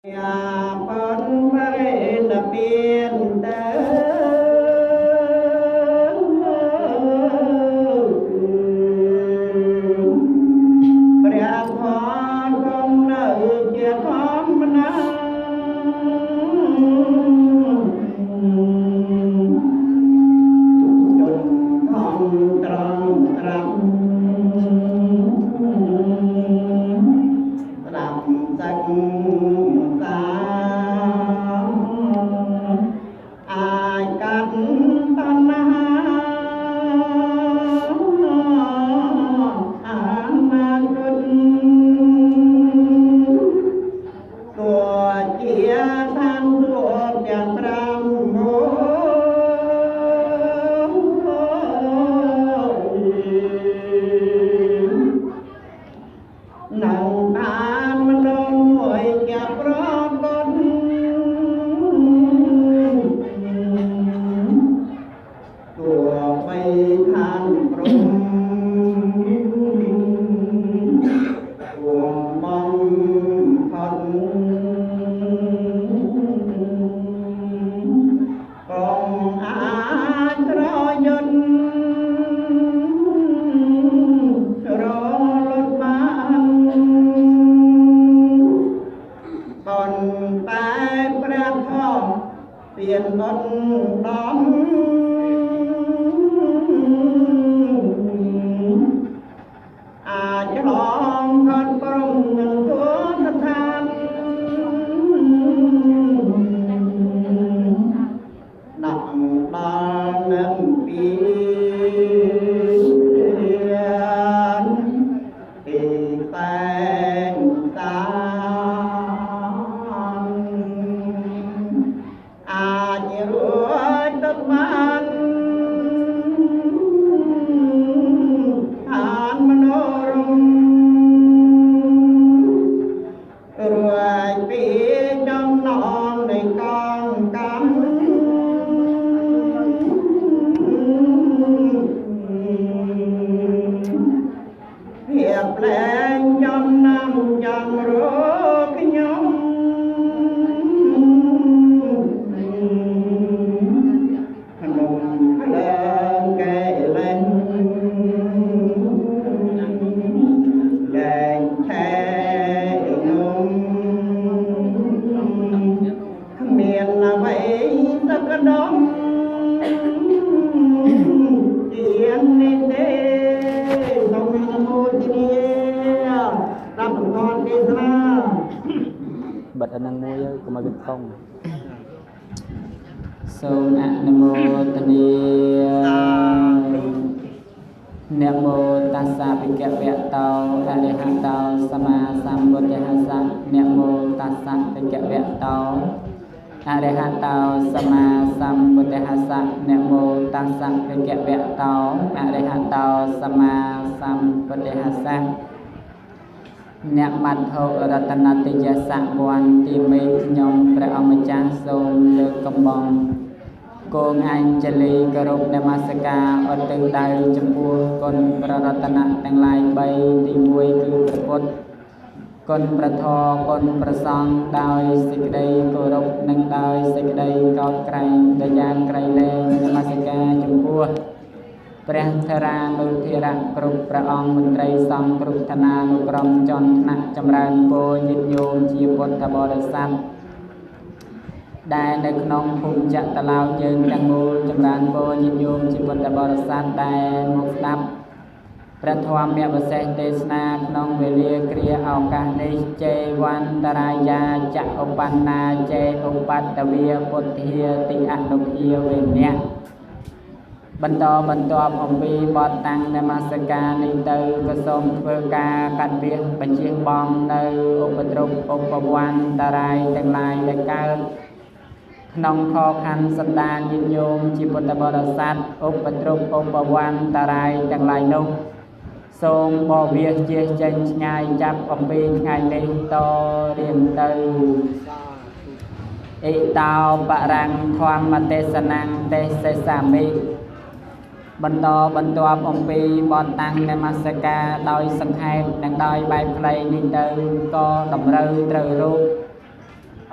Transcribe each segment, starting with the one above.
Ya pon bare na pien taព្រះធម៌គង់នៅជាធម្មតាចុងខំត្រង់ត្រាប់ស្ដាប់សាច់សាអាចកាត់តណ្ហាអានាគតទោះជាឋានសួគ៌ទាំង5នៅតាមមនុស្សមួយជាប្រកបទោះបីឋានព្រំគួងបងផុតកងអាចរយន្តរលត់បានប៉ុន្តែព្រះធម៌ទានបុណ្យដំអាចឆ្លងផុតព្រំនឹងទួស្ថានដាក់ដល់នឹងពីទីតែងតាអាចរួចទៅបានឋានមនោរម្យរួចពីចំណងនៃកងកម្មភាពលែងចំណាំចាំរកខ្ញុំក្នុងភ្លើងកែលែងលែងឆែនំគ្មានអ្វីសក្ដំជានេះទេសូមអនុមោទនាតាមប្រព័ន្ធទេសនា bật anh đang mua với có mà biết khôngសូមអនុមោទនានមោតាសាភិក្ខវៈតោអរហតោសម្មាសម្ពុទ្ធស្សៈនមោតាសាភិក្ខវៈតោអរហតោសម្មាសម្ពុទ្ធស្សៈនមោតាសាភិក្ខវៈតោអរហតោសម្មាសម្ពុទ្ធស្សៈអ្នកបាត់ហូបរតនតិយស័ក្តិវ័នទីមេខ្ញុំព្រះអម្ចាស់សូមលើកកំបងគងអញ្ជលីគោរពនមស្ការឧទ្ទិសដៅចំពោះគុណព្រះរតនៈទាំងឡាយ3ទី1គឺព្រះពុទ្ធគុណព្រះធម៌គុណព្រះសង្ឃដោយសេចក្តីគោរពនិងដោយសេចក្តីកោតក្រែងដោយយ៉ាងក្រៃលែងនមស្ការចំពោះព្រះធរានុធិរៈគ្រប់ព្រះអង្គមន្ត្រីសង្ឃគ្រប់ឋានានុក្រមជាន់ថ្នាក់ចម្រើនពរញាតិញោមជាពុទ្ធបរិស័ទដែលនៅក្នុងភូមិចក្រឡោយើងទាំងមូលចម្រើនពរញាតិញោមជាពុទ្ធបរិស័ទដែលមកស្ដាប់ព្រះធម៌មេបសេសទេសនាក្នុងវេលាគ្រាឱកាសនេះចេវន្តរាយាចឧបណ្ណាចេឧបតវាពុទ្ធាតិអនុភាវេនៈបន្តបន្ទាប់អំពីបទតាំងនមស្ការនេះទៅក៏សូមធ្វើការកាត់វាបញ្ជាបងនៅឧបទ្រពឧបវន្តរាយទាំងឡាយដែលកើតក្នុងខខណ្ឌសន្តានញាតិញោមជាពុទ្ធបរិស័ទឧបទ្រពឧបវន្តរាយទាំងឡាយនោះសូមបវាជាចេញឆ្ងាយចាប់អំពីថ្ងៃនេះតរៀងទៅអិតោបរាំងធម្មទេសនាងទេសសាមិ បន្តបន្ទាប់អំពីបទតាំងនមស្ការដោយសង្ខេបនិងដោយបែបខ្លីនេះទៅក៏តម្រូវត្រូវរូប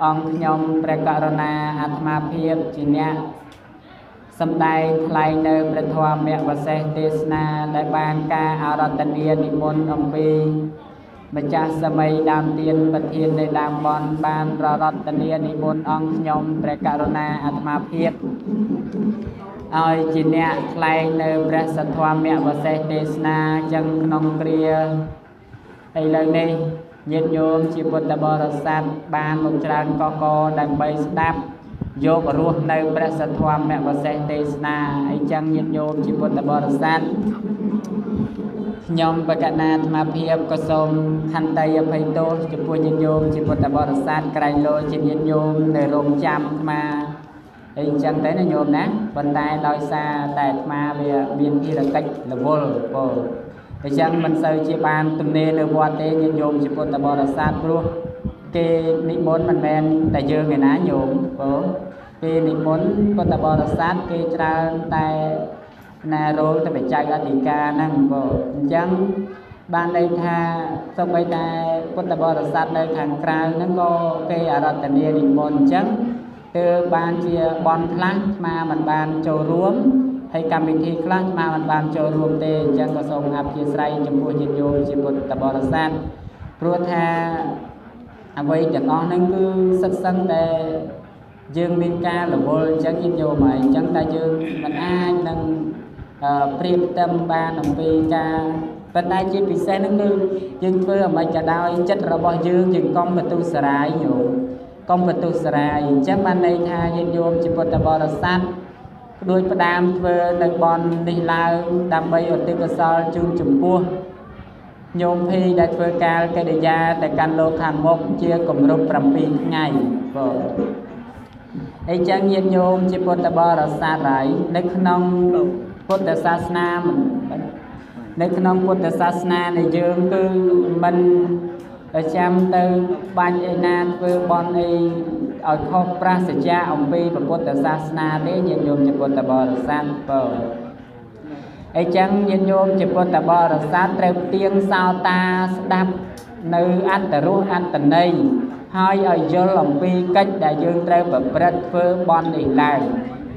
អង្គខ្ញុំព្រះករុណាអាត្មាភាពជាអ្នកសម្ដែងថ្លែងនៅព្រះធម៌វិសេសទេសនាដែលបានការអារាធនានិមន្តអំពីម្ចាស់សម័យដើមទៀនប្រធាននៃដើមបនបានប្ររតនានិមន្តអង្គខ្ញុំព្រះករុណាអាត្មាភាពឲ្យជាអ្នកថ្លែងនៅព្រះសទ្ធមវិសេសទេសនាចឹងក្នុងគ្រាឥឡូវនេះញាតិញោមជាពុទ្ធបរិស័ទបានមកច្រើនកកដើម្បីស្ដាប់យករស់នៅព្រះសទ្ធមវិសេសទេសនាអីចឹងញាតិញោមជាពុទ្ធបរិស័ទខ្ញុំបកណាអាត្មាភាពក៏សូមខន្តីអភ័យទោសចំពោះញាតិញោមជាពុទ្ធបរិស័ទក្រែងលោជាញាតិញោមនៅរងចាំអាត្មាអីចឹងទៅណាញោមណាប៉ុន្តែដោយសារតែអាត្មាវាមានភារកិច្ចរវល់ពោអញ្ចឹងមិនសូវជាបានទំនេរនៅវត្តទេញាតិញោមជាពុទ្ធបរិស័ទព្រោះគេនិមន្តមិនមែនតែយើងឯណាញោមពោគេនិមន្តពុទ្ធបរិស័ទគេច្រើនតែណារោលទៅបច្ច័យអធិការហ្នឹងពោអញ្ចឹងបានន័យថាសូម្បីតែពុទ្ធបរិស័ទនៅខាងក្រៅហ្នឹងក៏គេអារាធនានិមន្តអញ្ចឹងទើបបានជាបនខ្លះស្មាមិនបានចូលរួមហើយកម្មវិធីខ្លះស្មាមិនបានចូលរួមទេអញ្ចឹងក៏សូមអធិស្ឋានចំពោះញាតិញោមជាពុទ្ធបរិស័ទព្រោះថាអ្វីទាំងអស់ហ្នឹងគឺសិតសឹងតែយើងមានការរវល់អញ្ចឹងញាតិញោមហើយអញ្ចឹងតែយើងមិនអាចនឹងព្រៀបផ្ទឹមបានអំពីការប៉ុន្តែជាពិសេសហ្នឹងគឺយើងធ្វើអ្វីក៏ដោយចិត្តរបស់យើងកុំបន្ទុះសារាយញោមកុំបន្ទុះសារាយអញ្ចឹងបានន័យថាញាតិញោមជាពុទ្ធបរិស័ទដូចផ្ដាមធ្វើនៅបននេះឡើងដើម្បីឧទ្ទិសកុសលជូនចំពោះញោមភីដែលធ្វើការកិរិយាទៅកាន់លោកខាងមុខជាគម្រប់7ថ្ងៃបងអញ្ចឹងញាតិញោមជាពុទ្ធបរិស័ទហើយនៅក្នុងពុទ្ធសាសនានៅក្នុងពុទ្ធសាសនានៃយើងគឺមិនចាំទៅបាញ់ឯណាធ្វើបន់អីឲ្យខុសប្រាសចាអំពីពុទ្ធសាសនាទេញាតិញោមជាពុទ្ធបរិស័ទបងអញ្ចឹងញាតិញោមជាពុទ្ធបរិស័ទត្រូវទៀងសោតាស្ដាប់នៅអត្តរសអត្តន័យហើយឲ្យយល់អំពីកិច្ចដែលយើងត្រូវប្រព្រឹត្តធ្វើបន់នេះឡើង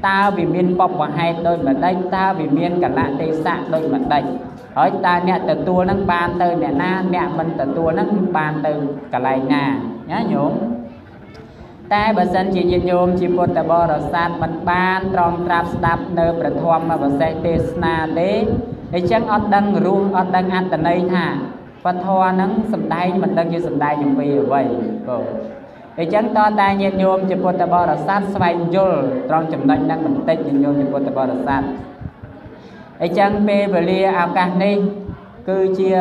តើវាមានបបហេតុដូចម្ដេចតើវាមានកលៈទេសៈដូចម្ដេចហើយតើអ្នកទទួលនឹងបានទៅអ្នកណាអ្នកមិនទទួលនឹងបានទៅកន្លែងណាណាញោមតែបើសិនជាញាតិញោមជាពុទ្ធបរិស័ទមិនបានត្រង់ត្រាប់ស្ដាប់នៅព្រះធម៌វិសេសទេសនាទេអញ្ចឹងអត់ដឹងរសអត់ដឹងអត្តន័យថាពធហ្នឹងសំដែងមិនដឹងជាសំដែងអំពីអ្វីបងអញ្ចឹងតើតែញាតិញោមជាពុទ្ធបរិស័ទស្វែងយល់ត្រង់ចំណុចហ្នឹងបន្តិចញាតិញោមជាពុទ្ធបរិស័ទអញ្ចឹងពេលវេលាឱកាសនេះគឺជា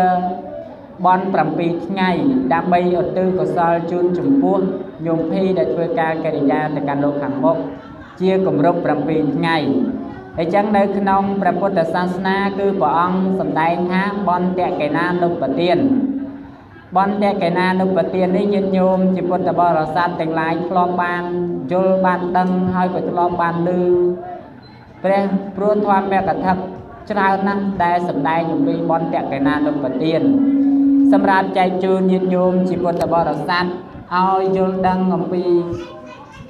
បន់7ថ្ងៃដើម្បីឧទ្ទិសកុសលជូនចំពោះញោមភីដែលធ្វើការកិរិយាទៅកាន់លោកខាងមុខជាគម្រប់7ថ្ងៃអញ្ចឹងនៅក្នុងព្រះពុទ្ធសាសនាគឺព្រះអង្គសម្ដែងថាបន់តកេណានុបទានបន់តកេណានុបទាននេះញាតិញោមជាពុទ្ធបរិស័ទទាំងឡាយធ្លាប់បានយល់បានដឹងហើយក៏ធ្លាប់បានឮព្រះព្រោះធម៌កថាច្រើនណាស់ដែលសម្ដែងអំពីបន់តកេណានុបទានសម្រាប់ចែកជូនញាតិញោមជាពុទ្ធបរិស័ទឲ្យយល់ដឹងអំពី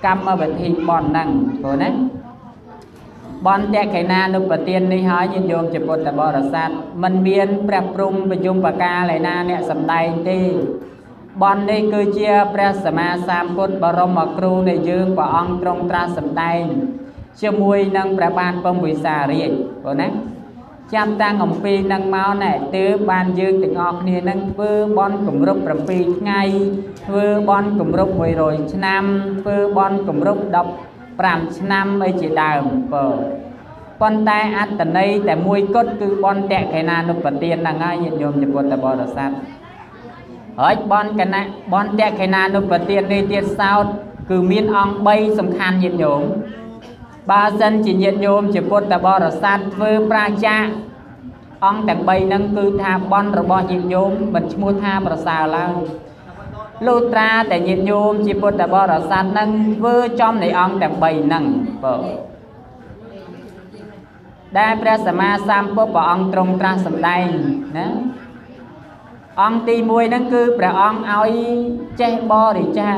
កម្មវិធីបន់ហ្នឹងព្រោះណាបន់តកេណានុបទាននេះហើយញាតិញោមជាពុទ្ធបរិស័ទមិនមានព្រះព្រំប្រយមបកាលឯណាអ្នកសម្ដែងទេបន់នេះគឺជាព្រះសម្មាសម្ពុទ្ធបរមគ្រូនៃយើងព្រះអង្គទ្រង់ត្រាស់សម្ដែងជាមួយនឹងព្រះបាទពំវិសារាជព្រោះណាចាំតាំងអំពីនឹងមកណែទើបបានយើងទាំងអស់គ្នានឹងធ្វើបន់គម្រប់7ថ្ងៃធ្វើបន់គម្រប់100ឆ្នាំធ្វើបន់គម្រប់15ឆ្នាំអីជាដើមប៉ុន្តែអត្តន័យតែមួយគត់គឺបន់តកេណានុបទានហ្នឹងហើយញាតិញោមជាពុទ្ធបរិស័ទហើយបន់តកេណានុបទាននេះទៀតសោតគឺមានអង្គ3សំខាន់ញាតិញោមបើសិនជាញាតិញោមជាពុទ្ធបរិស័ទធ្វើប្រាជ្ញាអង្គទាំង3ហ្នឹងគឺថាបន់របស់ញាតិញោមមិនឈ្មោះថាប្រសើរឡើយលុត្រាតែញាតិញោមជាពុទ្ធបរិស័ទហ្នឹងធ្វើចំនៃអង្គទាំង3ហ្នឹងបងដែលព្រះសម្មាសម្ពុទ្ធព្រះអង្គទ្រង់ត្រាស់សម្ដែងណាអង្គទី1ហ្នឹងគឺព្រះអង្គឲ្យចេះបរិច្ចា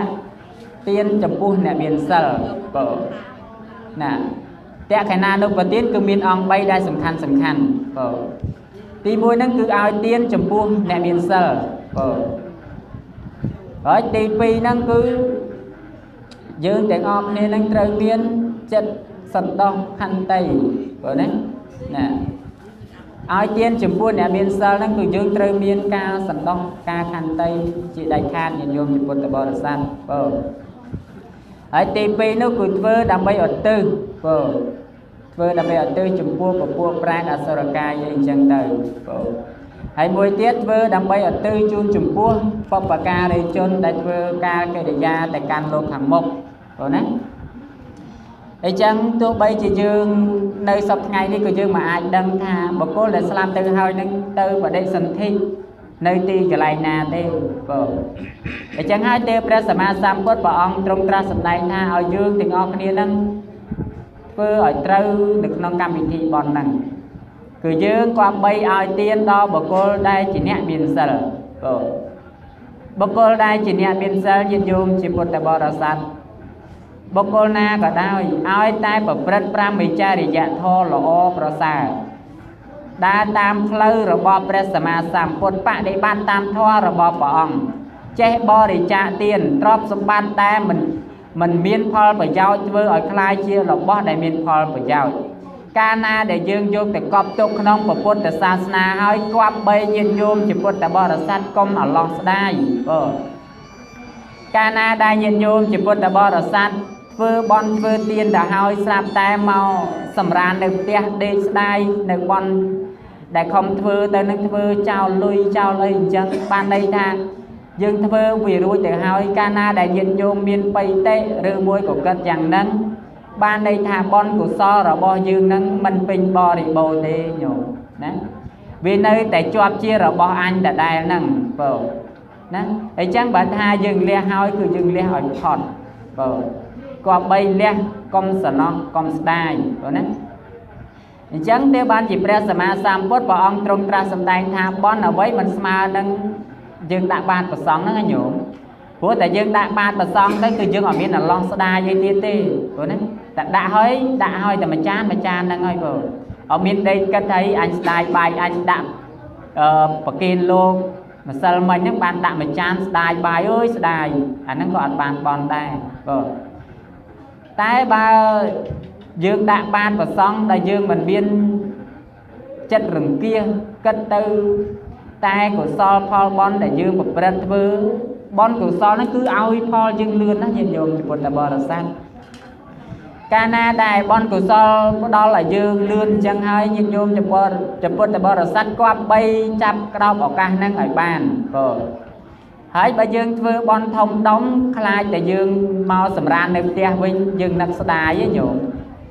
គ tiên chấm pu nè miền sờ bờ nèแต่ขณะนุปติคือมีองใบได้สำคัญตีมวยนั่นคือเอาเตียนจมพูแนมินเซอร์ตีปีนั่นคือยืนแต่ออกเนี่ยนั่งเตยเมียนจัดสันดองขันไตนี่นะเอาเตียนจมพูแนมินเซอร์นั่นคือยืนเตยเมียนกาสันดองกาขันไตจีได้คานยันโยมปุตตะบริษัทตีปีนั่นคือเพื่อดำไปอดตื้อเพื่อดำไปอดตื้อจมพูกับพวกปราณอสรกายยังจังเตยให้มวยเตี้ยเพื่อดำไปอดตื้อจุนจมพูปปากาได้จนได้เพื่อการเกิดยาแต่การโลกขังมกนะไอ้จังตัวใบจะยืงในสัปไงนี่ก็ยืงมาอาจดังท่าบอกโก้เลยสลามตื้อเฮานั่งตื้อvà đây sân thi nơi ti cái này nè đâyไอ้จังให้เตพระสัมมาสัมพุทธพระองค์ตรงตรัสได้ท่าเอายืงถึงออกนี้นั่งเพื่อเอาเตอดึกน้องกรรมวิธีบอลนั่งคือยืงความใบเอาเตียนดอบอกโก้ได้จีเนียบินเซลบอกโก้ได้จีเนียบินเซลยินยมจิปุตตะบรสัตบอกโก้นาก็ได้เอาใต้แบบพระพระมิจาริยะทอหล่อประสาได้ตามเพลือระบอบพระสัมมาสัมพุทธปะได้บ้านตามทอระบอบพระองค์เจ้บริจาเตียนตรอบสมบัติแต่มันมีพอประโยชน์เพื่อคลายเชี่ยวระบอบได้มีพอประโยชน์การนาได้ยืงโยมแต่กอบตุกน้องประพุทธศาสนาให้กวาดใบยืนโยมจิปุตตะบรสัตกรมอลองได้การนาได้ยืนโยมจิปุตตะบรสัตเพื่อบอลเพื่อเตียนแต่ให้สลับแต่เมาสำราญในเตียเดชได้ในบอลได้คอมเพื่อแต่นึกเพื่อเจ้าลุยเจ้าเลยจังปานใดทางยืงเพื่อวิรุยแต่ให้การนาได้ยืนโยมมีนไปเตะหรือมวยของกันอย่างนั้นบ้านในทางบอลcủa soระบอยืนนั้นมันเป็นบอริโบเดโยนะvì nơiแต่จวบเชียระบออันแต่ได้นั่งเปิดนะไอ้จังบัดหายืนเลี้ยหอยคือยืนเลี้ยหอยพอดเปิดกว่าใบเลี้ยกอมสนองกอมสได้เปิดนะไอ้จังเทบ้านจีเปรสมาสามพุทธพระองค์ตรงตรัสสำแดงทางบอลเอาไว้มันสมานั่งยืนดักบ้านประสองนั่งโยมหัวแต่ยืนดักบ้านประสองได้คือยืนở miền là long sa đa dây tia tia ปิดนะđã hơiแต่mà chán đang hơi vừa ở miền đây cái thấy anh style bài anh đạm bậc kiên luôn mà sao mình những bạn đạm mà chán style bài ơi style anh nó gọi bạn bòn đây tại ba dương đạm ban và xong đại dương mình biên chất rừng kia cất tư tay của so Paul bon đại dương một bật vơ bon của so nó cứ ao Paul dương lươn nó nhìn dùng một là bờ là sang Cana đại bon của so đó là dương lươn chẳng hay nhìn nhôm chụp bật bờ là sắt qua bay chắp đau bảo ca năng ở bàn hãy bà dương vơ bon thông đóng khai tại dương mau sầm ran nếp tia vinh dương nặc đài với nhổ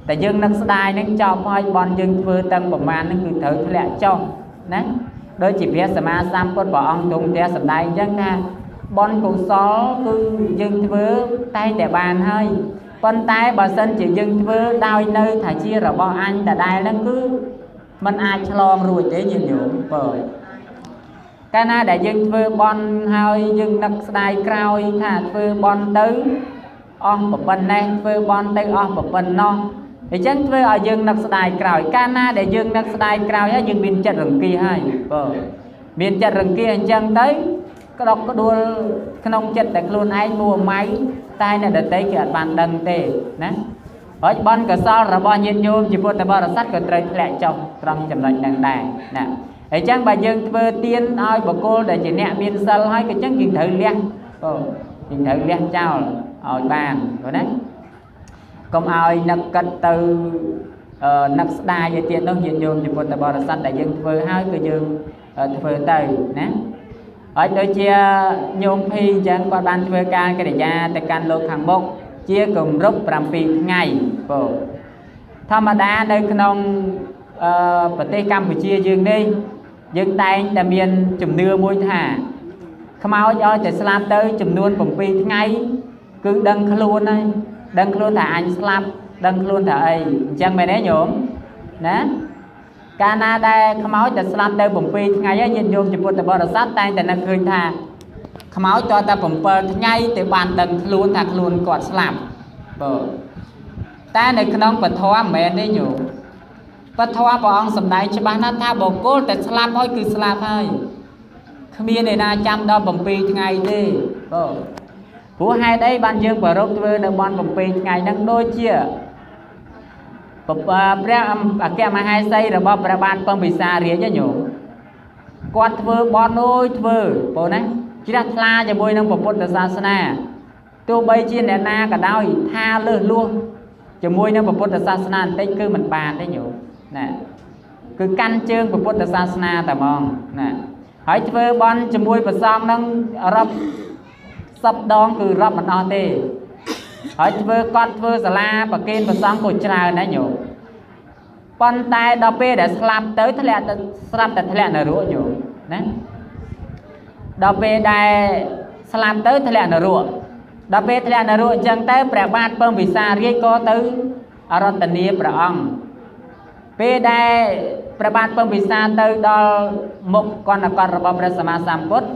tại dương nặc đài nó cho phơi bon dương vơ tăng bẩm man nó cứ thử lẹ cho nè đôi chỉ biết sầm ma sam con bỏ ông tung tia sầm đài dân ha bon cụ xó cứ dương vơ tay để bàn hơi con tay bà sân chỉ dương vơ đau nơi thả chia rồi bo anh đã đài nó cứ mình ai chlong rồi thế nhìn nhổ bởi cái na đại dương vơ bon hơi dương nặc đài cao thả vơ bon tứ on một bên này vơ bon tứ on một bên non thì chắc vơ ở dương nặc đài cao cái na đại dương nặc đài cao á dương biên chặt rừng kia hay biên chặt rừng kia chân tới cái đọc có đua cái nông chặt tại luôn ai mua máy tay này để tới cái bàn đằng tê nè ở bon cả sao là bo nhiên nhôm chỉ buồn là bo là sắt cái trời lẹ trong trong chậm lại đằng đài nè để chẳng bà dân vơ tiên ai bà cô để chỉ nẹ biên sân hay cái chẳng kiên thử liang kiên thử liang chào ở bàn rồi đấy công ai nặc cất từ nặc đài về tiền đâu hiện dùng thì một tờ bò là sắt đại dân vơ hai cái dương vơ tây nè ở đôi chia nhôm phi chẳng qua ban vơ can cái để ra tại can lô hàng bốc chia cùng rút làm phi ngày tham mà đá đây khôngประเทศกัมพูชีdương đi dương tay đã miền chùm nưa môi thả không áo cho chạy slap tới chùm nuôn bồng pi ngay cứ đăng luôn đây đăng luôn thả anh slap đăng luôn thả ấy chẳng mày đấy nhổm nè Canada không áo chạy slap tới bồng pi ngay á nhìn vô chụp một tờ bò sát tay tại nó khơi thả ខ្មោចតតែ7ថ្ងៃទៅបានដឹងខ្លួនថាខ្លួនគាត់ស្លាប់បើតែនៅក្នុងពធមិនមែនទេញោមពធព្រះអង្គសម្ដែងច្បាស់ណាស់ថាបុគ្គលតែស្លាប់ហើយគឺស្លាប់ហើយគ្មានអ្នកណាចាំដល់7ថ្ងៃទេបើព្រោះហេតុអីបានយើងប្ររពធ្វើនៅបន់7ថ្ងៃហ្នឹងដូចជាព្រះអគ្គមហេសីរបស់ព្រះបាទពងពិសារាជញោមគាត់ធ្វើបន់អើយធ្វើបងណាជ្រះថ្លាជាមួយនឹងពុទ្ធសាសនាទោះបីជាអ្នកណាក៏ដោយថាលើសលួសជាមួយនឹងពុទ្ធសាសនាបន្តិចគឺមិនបានទេញោមណាគឺកាន់ជើងពុទ្ធសាសនាតែហ្មងណាហើយធ្វើបន់ជាមួយព្រះសង្ឃនឹងរាប់10 ដងគឺរាប់មិនអស់ទេហើយគាត់ធ្វើសាលាប្រគេនព្រះសង្ឃក៏ច្រើនដែរញោមប៉ុន្តែដល់ពេលដែលស្លាប់ទៅធ្លាក់នរកញោមណាដល់ពេលដែលស្លាប់ទៅធ្លាក់នរកដល់ពេលធ្លាក់នរកអញ្ចឹងទៅព្រះបាទពងពិសារាជក៏ទៅអរតនាព្រះអង្គពេលដែលព្រះបាទពងពិសាទៅដល់មុខកណ្ដកតរបស់ព្រះសម្មាសម្ពុទ្ធ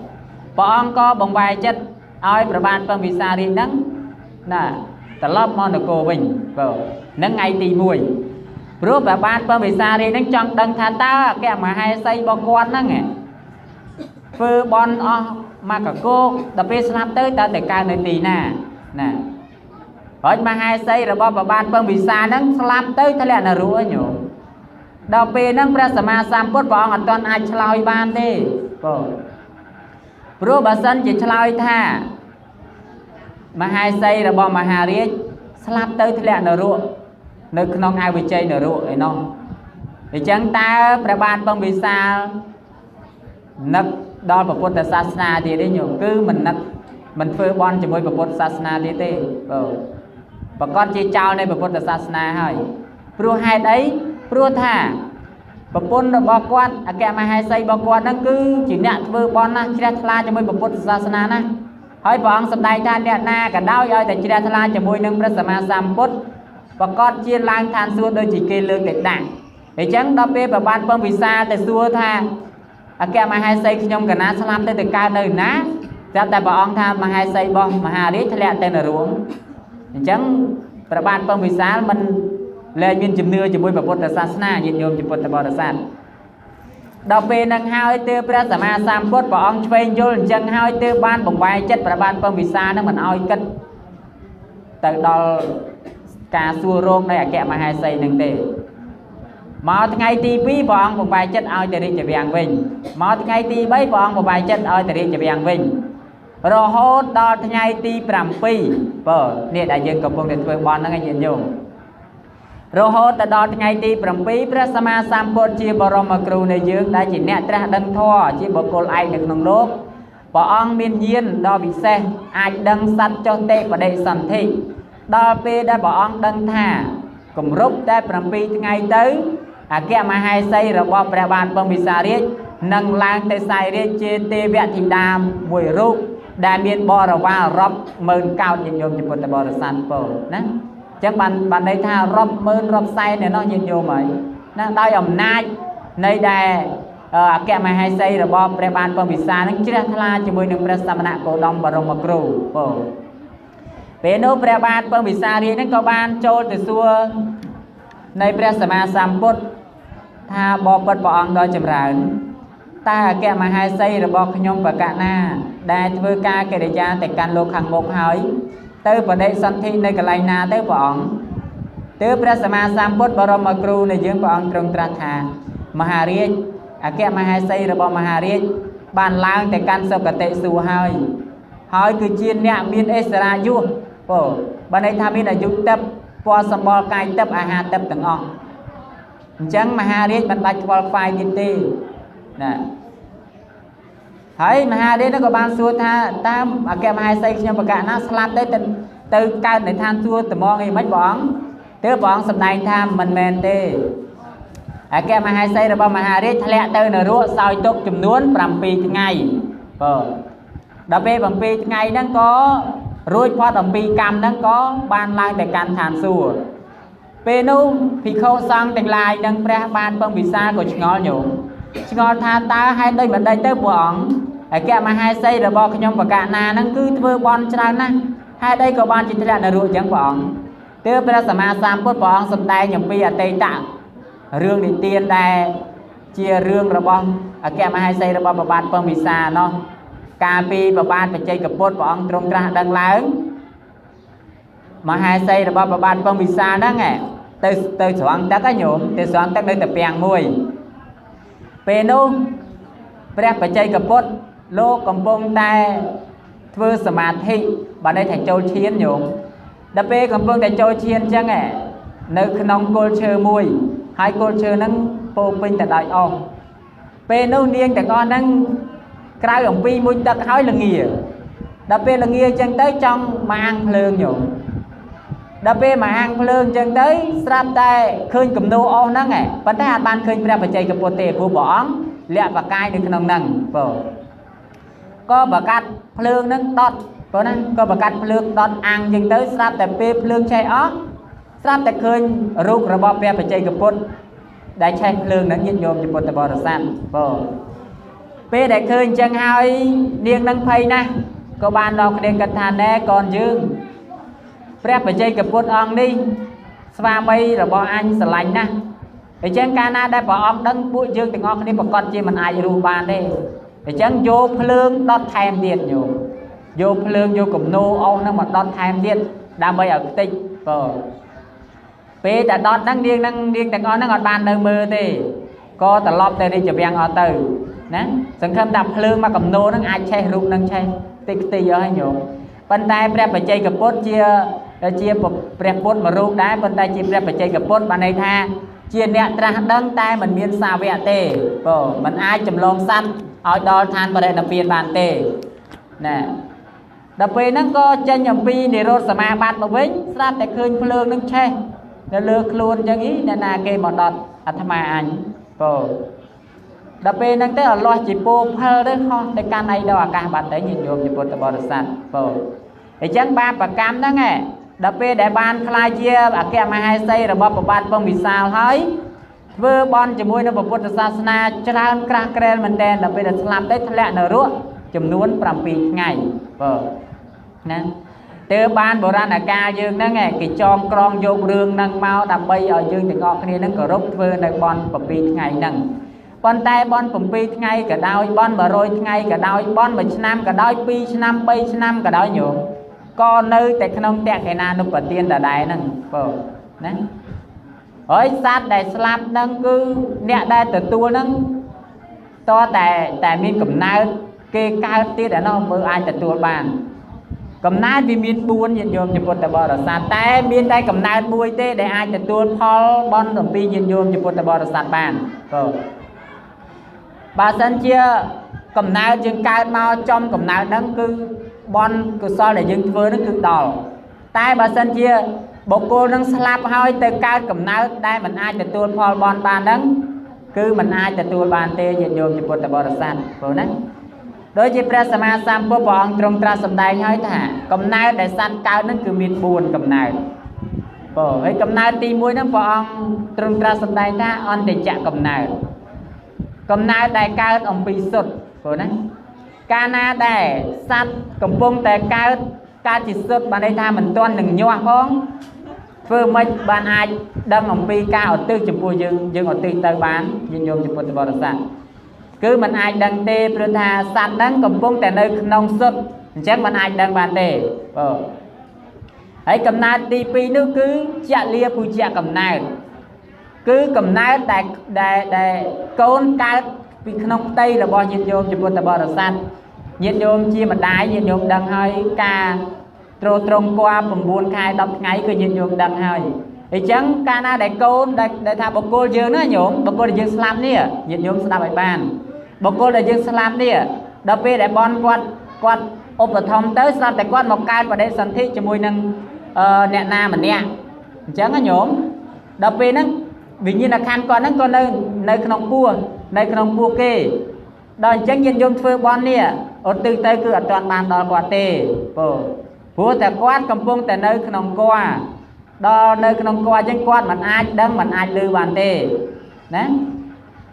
ព្រះអង្គក៏បង្វែរចិត្តឲ្យព្រះបាទពងពិសារាជហ្នឹងណាត្រឡប់មកនគរវិញបើនឹងថ្ងៃទី1ព្រោះព្រះបាទពងពិសារាជហ្នឹងចង់ដឹងថាតើអគ្គមហេសីរបស់គាត់ហ្នឹងធ្វើបន់អស់មកកកោកដល់ពេលស្លាប់ទៅតើទៅកើតនៅទីណាណាហើយមហេសីរបស់ព្រះបាទពងពិសាហ្នឹងស្លាប់ទៅធ្លាក់នរកញោមដល់ពេលហ្នឹងព្រះសម្មាសម្ពុទ្ធព្រះអង្គអត់ទាន់អាចឆ្លើយបានទេបងព្រោះបើសិនជាឆ្លើយថាមហេសីរបស់មហារាជស្លាប់ទៅធ្លាក់នរកនៅក្នុងអវិជ័យនរកឯណោះអញ្ចឹងតើព្រះបាទពងពិសានឹកដល់ពុទ្ធសាសនាទៀតទេញោមគឺមិននឹកមិនធ្វើបន់ជាមួយពុទ្ធសាសនាទៀតទេប្រកាសជាចោលនៃពុទ្ធសាសនាហើយព្រោះហេតុអីព្រោះថាប្រពន្ធរបស់គាត់អគ្គមហេសីរបស់គាត់ហ្នឹងគឺជាអ្នកធ្វើបន់ណាជ្រះថ្លាជាមួយពុទ្ធសាសនាណាហើយព្រះអង្គសម្ដែងថាអ្នកណាក៏ដោយឲ្យតែជ្រះថ្លាជាមួយនឹងព្រះសម្មាសម្ពុទ្ធប្រកាសជាឡើងឋានសួគ៌ដូចជាគេលើកទៅដាក់អញ្ចឹងដល់ពេលព្រះបាទពងពិសាទៅសួរថាអគ្គមហេសីខ្ញុំកណាស្លាប់ទៅកើតនៅណាស្រាប់តែព្រះអង្គថាមហេសីរបស់មហារាជធ្លាក់ទៅនរកអញ្ចឹងព្រះបាទពងពិសាមិនលែងមានជំនឿជាមួយពុទ្ធសាសនាញាតិញោមជាពុទ្ធបរិស័ទដល់ពេលនឹងហើយទើបព្រះសម្មាសម្ពុទ្ធព្រះអង្គឆ្វេងយល់អញ្ចឹងហើយទើបបានបង្វែរចិត្តព្រះបាទពងពិសានឹងមិនឲ្យគិតទៅដល់ការសួររោគនៃអគ្គមហេសីនឹងទេមកថ្ងៃទី2ព្រះអង្គបង្វែរចិត្តឲ្យទៅរាជវាំងវិញមកថ្ងៃទី3ព្រះអង្គបង្វែរចិត្តឲ្យទៅរាជវាំងវិញរហូតដល់ថ្ងៃទី7បើនេះដែលយើងកំពុងតែធ្វើបន់ហ្នឹងឯងញាតិញោមរហូតដល់ថ្ងៃទី7ព្រះសម្មាសម្ពុទ្ធជាបរមគ្រូនៃយើងដែលជាអ្នកត្រាស់ដឹងធម៌ជាបុគ្គលឯកនៅក្នុងលោកព្រះអង្គមានញាណដ៏វិសេសអាចដឹងសត្វចុះទេបដិសន្ធិដល់ពេលដែលព្រះអង្គដឹងថាគម្រប់តែ7ថ្ងៃទៅអគ្គមហេសីរបស់ព្រះបាទពងពិសារាជនឹងឡើងទៅសាយរាជជាទេវធីតាមួយរូបដែលមានបរិវាររាប់ម៉ឺនកោដញាតិញោមជាពុទ្ធបរិស័ទពោណាអញ្ចឹងបានន័យថារាប់ម៉ឺនរាប់សែនឯណោះញាតិញោមហើយណាដោយអំណាចនៃដែលអគ្គមហេសីរបស់ព្រះបាទពងពិសានឹងជ្រះថ្លាជាមួយនឹងព្រះសមណគោតមបរមគ្រូពោពេលនោះព្រះបាទពងពិសារាជនឹងក៏បានចូលទៅសួរនៃព្រះសម្មាសម្ពុទ្ធថាបបិទ្ធព្រះអង្គដ៏ចម្រើនតើអគ្គមហេសីរបស់ខ្ញុំបកណាដែលធ្វើការកិរិយាទៅកាន់លោកខាងមុខហើយទៅបដិសន្ធិនៅកន្លែងណាទៅព្រះអង្គទើបព្រះសម្មាសម្ពុទ្ធបរមគ្រូនៃយើងព្រះអង្គទ្រង់ត្រាស់ថាមហារាជអគ្គមហេសីរបស់មហារាជបានឡើងទៅកាន់សុគតិសួគ៌ហើយគឺជាអ្នកមានឥស្សរាយុពោបើន័យថាមានអាយុទឹកពណ៌សម្បល់កាយទឹកអាហារទឹកទាំងអស់អញ្ចឹងមហារាជមិនបាច់ខ្វល់ខ្វាយទៀតទេណាហើយមហារាជក៏បានសួរថាតាមអគ្គមហេសីខ្ញុំបកណាស្លាប់ទៅកើតនៅឋានសួគ៌ត្មងអីមិនព្រះអង្គទើបព្រះអង្គសម្ដែងថាមិនមែនទេអគ្គមហេសីរបស់មហារាជធ្លាក់ទៅនរកសោយទុកចំនួន7ថ្ងៃដល់ពេល7ថ្ងៃហ្នឹងក៏រួចផុតអំពីកម្មហ្នឹងក៏បានឡើងទៅកាន់ឋានសួគ៌ពេលនោះភិក្ខុសង្ឃទាំងឡាយនិងព្រះបាទពងពិសាក៏ឆ្ងល់ញោមឆ្ងល់ថាតើហេតុដូចម្ដេចទៅព្រះអង្គ ai kẹo mà hai xây rồi bỏ cái nhóm và cả na nó cứ thưa bon cho na hai đây có ban chỉ là ruộng chẳng bọn từ bây giờ mà sam bớt bọn sầm tay nhầm pi ở tây tạng rương đi tiền đây chia rương rồi bọn ai kẹo mà hai xây rồi bỏ ban phong visa nó cà pi và ban phải chơi cặp bớt bọn trong ra đang lớn mà hai xây rồi bỏ ban phong visa đó nghe từ soạn tất cái nhổm từ soạn tất đây tập bèn mùi penu bây phải chơi cặp bớt lô cầm bông tay thưa smart thị bạn đây thành châu chiên nhổm đập bê cầm bông thành châu chiên chăng ạ nơi nông cô chơi mùi hai cô chơi nâng bô pin tại đại ông bê nô niên tại con nâng cái ông pi mùi đặc hỏi là nghìa đập bê là nghìa chân tới trong mà ăn lương nhổm đập bê mà ăn lương chân tới sắp tay khơi cầm nô ô nâng ạ vấn đề hạt ban khơi ra phải chơi cặp bột tệ phù bóng lẹ và cay được nông nâng có bà cắt phượng nó đọt có nè có bà cắt phượng đọt ăn nhưng tới sắp tại pe phượng chạy ó sắp tại khơi rục rồi bỏ pe phải chạy gặp bột đại chạy phượng nó nhiệt nhôm cho bột tại bò san pe đại khơi chân hai niềng năng phay nè có ban đọc niềng cẩn thận nè còn dương pe phải chạy gặp bột ong đi sva mây rồi bỏ anh sờ lạnh nè để chân cana đây bỏ ong đăng bụi dương thì ngon đi bỏ con chi mình ai ru ban đây để chẳng vô phượng đọt thèm điện nhổ vô phượng vô cùng nô ông nó mà đọt thèm điện đam mê ở tinh pe đã đọt năng điên tại con nó ngọt bàn nơi mưa thì có tờ lọp tới đi chụp bèn ở từ nè sân khâm đạp phượng mà cầm nô nó ai chơi rụng năng chơi tì ở hay nhổ bàn tay prep phải chơi gặp bốt chia prep bốt mà rụng đá bàn tay chia prep phải chơi gặp bốt bàn này tha chia nẹt ra đăng tay mình miên xà vẹt tê mình ai chầm lông săn ở đó than vào đây là phiên bản tê nè đập về nó có chân nhầm pi để rốt sama bát mà vĩnh sắp tại khơi phượng nó che nó lược luôn cho nghĩ nên là cái bọn đọt tham anh đập về nó tới ở lo chỉ po phơ đấy không để can này đâu cả bạn tới nhìn nhôm chỉ po tập bò sạt để chẳng ba và cam đó nghe đập về để ban khai chia à kia mà hai xây rồi bò ban phong vì sao thấy vừa bon chỉ môi nó bộc bột sa na tràn căng kren mình đen là bây giờ làm đấy lẹ nở rúa chùm nuôn làm pi ngày nè từ ban bộ ra là ca dương nó nghe cái chom con vô đường nâng mau đập bay ở dương thì ngọt kia nó cờ rút vừa là bon bộc pi ngày nâng bon tay bon bộc pi ngày cả đôi bon mà rồi ngày cả đôi bon mà năm cả đôi pi năm bay năm cả đôi nhổ con nơi tại không tẹt cái na nó bật tiên là đại nâng nè ơi sát đại slap nâng cứ nè đây từ tua nâng to tại miền cầm nai kê cao tiết để nó mơ ai từ tua bàn cầm nai vì miền buôn nhìn nhôm chụp bột bò là sát tay miền tay cầm nai buôi tê để ai từ tua Paul bon đồng pi nhìn nhôm chụp bột bò là sát bàn bà sân chia cầm nai chừng cao mau trong cầm nai nâng cứ bon cứ so để dừng vừa nó cứ đỏ tay bà sân chia bộ cô nâng slap hơi từ cao cầm nát đây mình ai từ tuôn Paul bon ban đắng cứ mình ai từ tuôn ban tê nhiệt nhôm chụp bột bò san rồi đấy đối với prasama sam po bong trong tra sầm đai hơi thả cầm nát để san cao nó cứ miệt buồn cầm nát ấy cầm nát ti mũi nó bong trong tra sầm đai ta on để chạm cầm nát đại cao ông pi sụt rồi đấy cana để san cầm bông tại cao ca chỉ sụt ban đây tha mình toan đừng nhua phong vừa mới ban ai đâm ông pi ca ở tư chụp bùi dương ở tư tới bán dương nhôm chụp bùi bò sạt cứ mình ai đăng tê rồi tha sạt đắng cầm bông tại nơi nông sụt chắc mình ai đăng bàn tê ấy cầm nai đi pi nước cứ chạ lia pui chạ cầm nai cứ cầm nai để côn ca vì nông tây là bò dương nhôm chụp bùi bò sạt nhiệt nhôm chia mà đái nhiệt nhôm đằng hơi ca trôi trong qua phần buôn khai đập ngay cứ nhiệt nhôm đằng hơi thì chẳng ca na để côn để thà bọc cô dương nó nhôm bọc cô để dương slam đi nhiệt nhôm sẽ đập bài bàn bọc cô để dương slam đi đập về để bon quạt ốp ở thông tới sao để quạt một cái và để sản thị cho mùi nâng nẹt na mình nè chẳng có nhôm đập về nó vì như là khăn con nó con nơi không cua kê đòi chẳng nhìn dùng phơi bon nè ở từ tới cứ ở toàn bàn đòi quả tê phùแต่quát cầm bông tại nơi không qua đo nơi không qua chẳng quát mình ai đâm mình ai lư bàn tê nè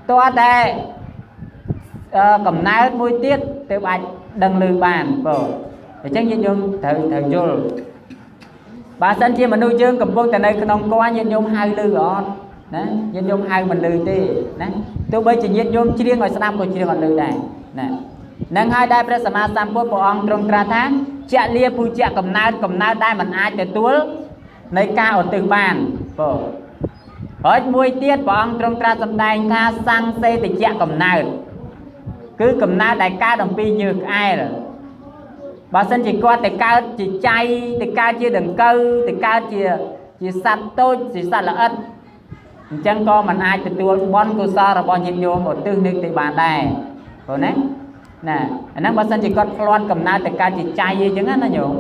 to tại cầm nát môi tiết từ bạch đằng lư bàn để chắc nhiên nhung thời vô bà sân chia mà nuôi chương cầm vương tại đây không có nhiên nhung hai lư gọn nè nhiên nhung hai mình lư tê nè tôi bây chỉ nhiên nhung chia ngồi sam của chia ngồi lư này nè nâng hai đaiព្រះសម្មាសម្ពុទ្ធព្រះអង្គទ្រង់ត្រាស់ថាជាក់លាពូជាកំណើតដែលមិនអាចទទួលនៃការឧទ្ទិសបានហើយមួយទៀតព្រះអង្គទ្រង់ត្រាស់សម្ដែងថាសង្សេតិជាកំណើតគឺកំណើតដែលកើតអំពីញើសក្អែលបើសិនជាគាត់ទៅកើតជាចៃទៅកើតជាដង្កូវទៅកើតជាសត្វតូចជាសត្វល្អិតអញ្ចឹងក៏មិនអាចទទួលបុណ្យកុសលរបស់ញាតិញោមឧទ្ទិសនេះទៅបានដែរព្រោះណាអាហ្នឹងបើសិនជាគាត់ផ្លាត់កំណើតទៅកើតជាចៃអីចឹងណាញោម